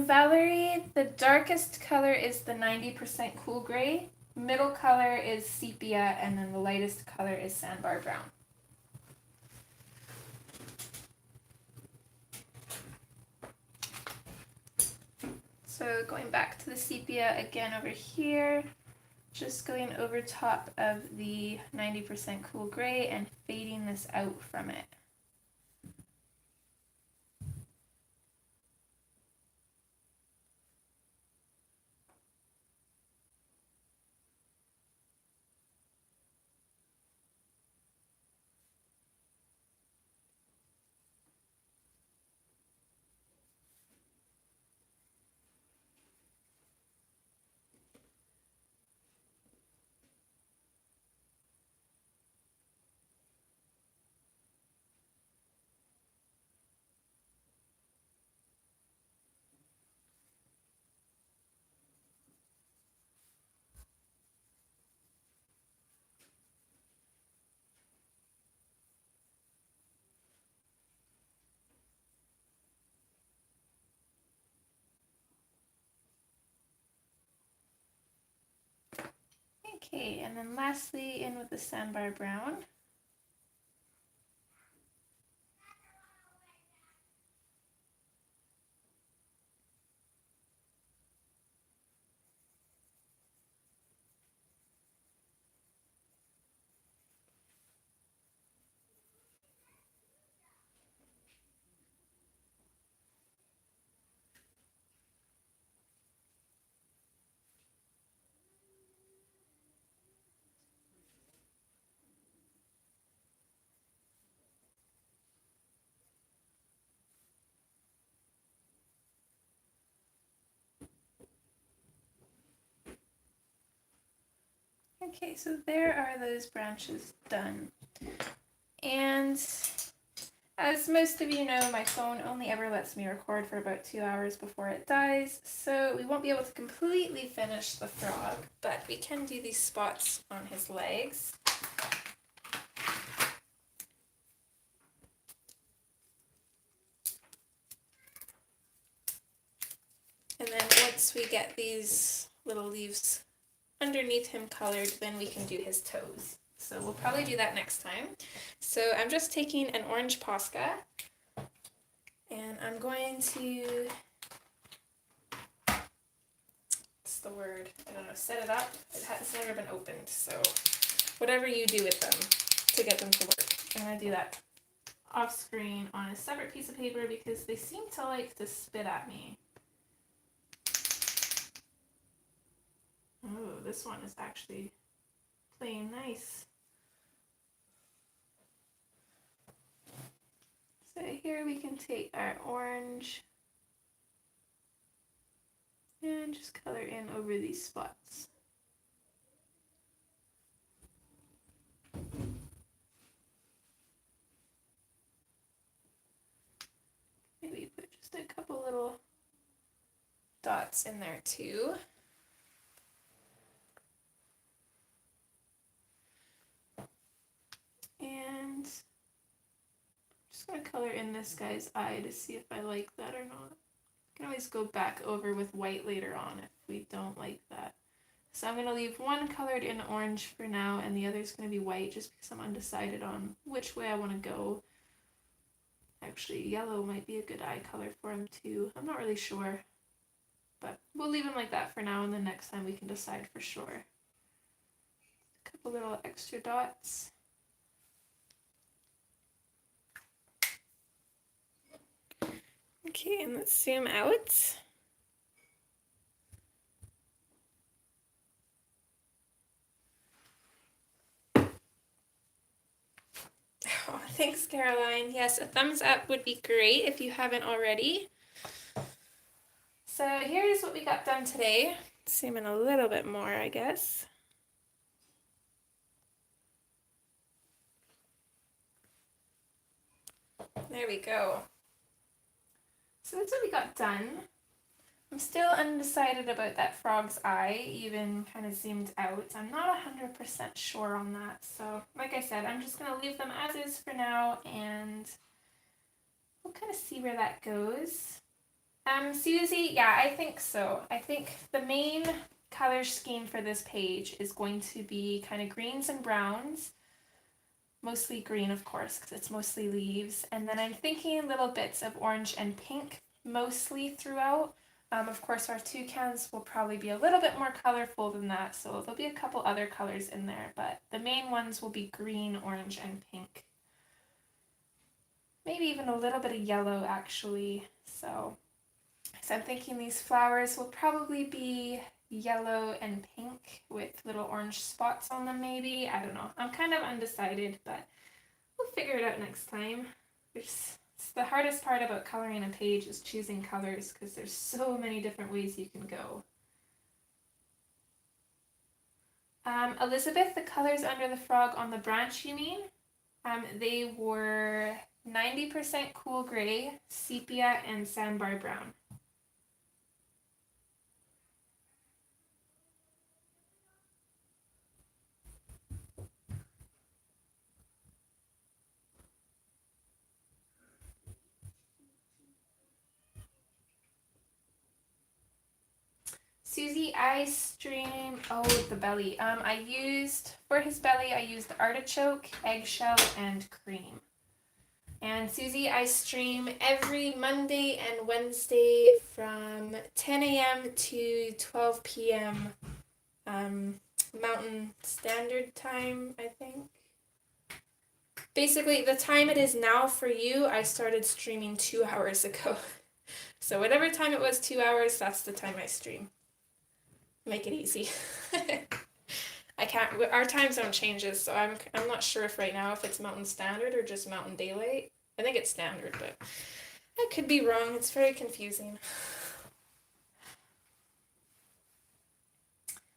Valerie, the darkest color is the 90% cool gray, middle color is sepia, and then the lightest color is sandbar brown. So going back to the sepia again over here, just going over top of the 90% cool gray and fading this out from it. Okay, and then lastly in with the sandbar brown. Okay, so there are those branches done. And as most of you know, my phone only ever lets me record for about 2 hours before it dies, so we won't be able to completely finish the frog, but we can do these spots on his legs. And then once we get these little leaves underneath him colored, then we can do his toes. So we'll probably do that next time. So I'm just taking an orange Posca, and I'm going to, what's the word? I don't know, set it up. It's never been opened, so whatever you do with them to get them to work. I'm going to do that off screen on a separate piece of paper because they seem to like to spit at me. Oh, this one is actually playing nice. So here we can take our orange and just color in over these spots. Maybe put just a couple little dots in there too. And I'm just going to color in this guy's eye to see if I like that or not. I can always go back over with white later on if we don't like that. So I'm going to leave one colored in orange for now, and the other is going to be white just because I'm undecided on which way I want to go. Actually, yellow might be a good eye color for him too. I'm not really sure, but we'll leave him like that for now, and then next time we can decide for sure. A couple little extra dots. Okay, and let's zoom out. Oh, thanks, Caroline. Yes, a thumbs up would be great if you haven't already. So here's what we got done today. Zoom in a little bit more, I guess. There we go. So that's what we got done. I'm still undecided about that frog's eye, even kind of zoomed out. I'm not 100% sure on that. So like I said, I'm just going to leave them as is for now, and we'll kind of see where that goes. Susie, yeah, I think so. I think the main color scheme for this page is going to be kind of greens and browns. Mostly green, of course, because it's mostly leaves. And then I'm thinking little bits of orange and pink mostly throughout. Of course, our toucans will probably be a little bit more colorful than that, so there'll be a couple other colors in there, but the main ones will be green, orange, and pink. Maybe even a little bit of yellow, actually. So I'm thinking these flowers will probably be yellow and pink with little orange spots on them, maybe. I don't know. I'm kind of undecided, but we'll figure it out next time. It's the hardest part about coloring a page is choosing colors because there's so many different ways you can go. Elizabeth, the colors under the frog on the branch, you mean? They were 90% cool gray, sepia, and sandbar brown. Susie, I stream, oh, the belly. For his belly, I used artichoke, eggshell, and cream. And Susie, I stream every Monday and Wednesday from 10 a.m. to 12 p.m. Mountain Standard Time, I think. Basically, the time it is now for you, I started streaming 2 hours ago. So whatever time it was, 2 hours, that's the time I stream. Make it easy. I can't. Our time zone changes, so I'm not sure if right now if it's Mountain Standard or just Mountain Daylight. I think it's Standard, but I could be wrong. It's very confusing.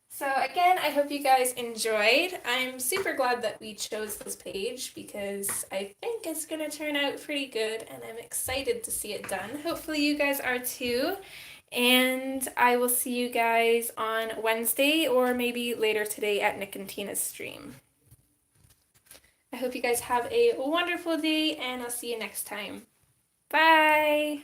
So again, I hope you guys enjoyed. I'm super glad that we chose this page because I think it's going to turn out pretty good and I'm excited to see it done. Hopefully you guys are too. And I will see you guys on Wednesday or maybe later today at Nick and Tina's stream. I hope you guys have a wonderful day and I'll see you next time. Bye!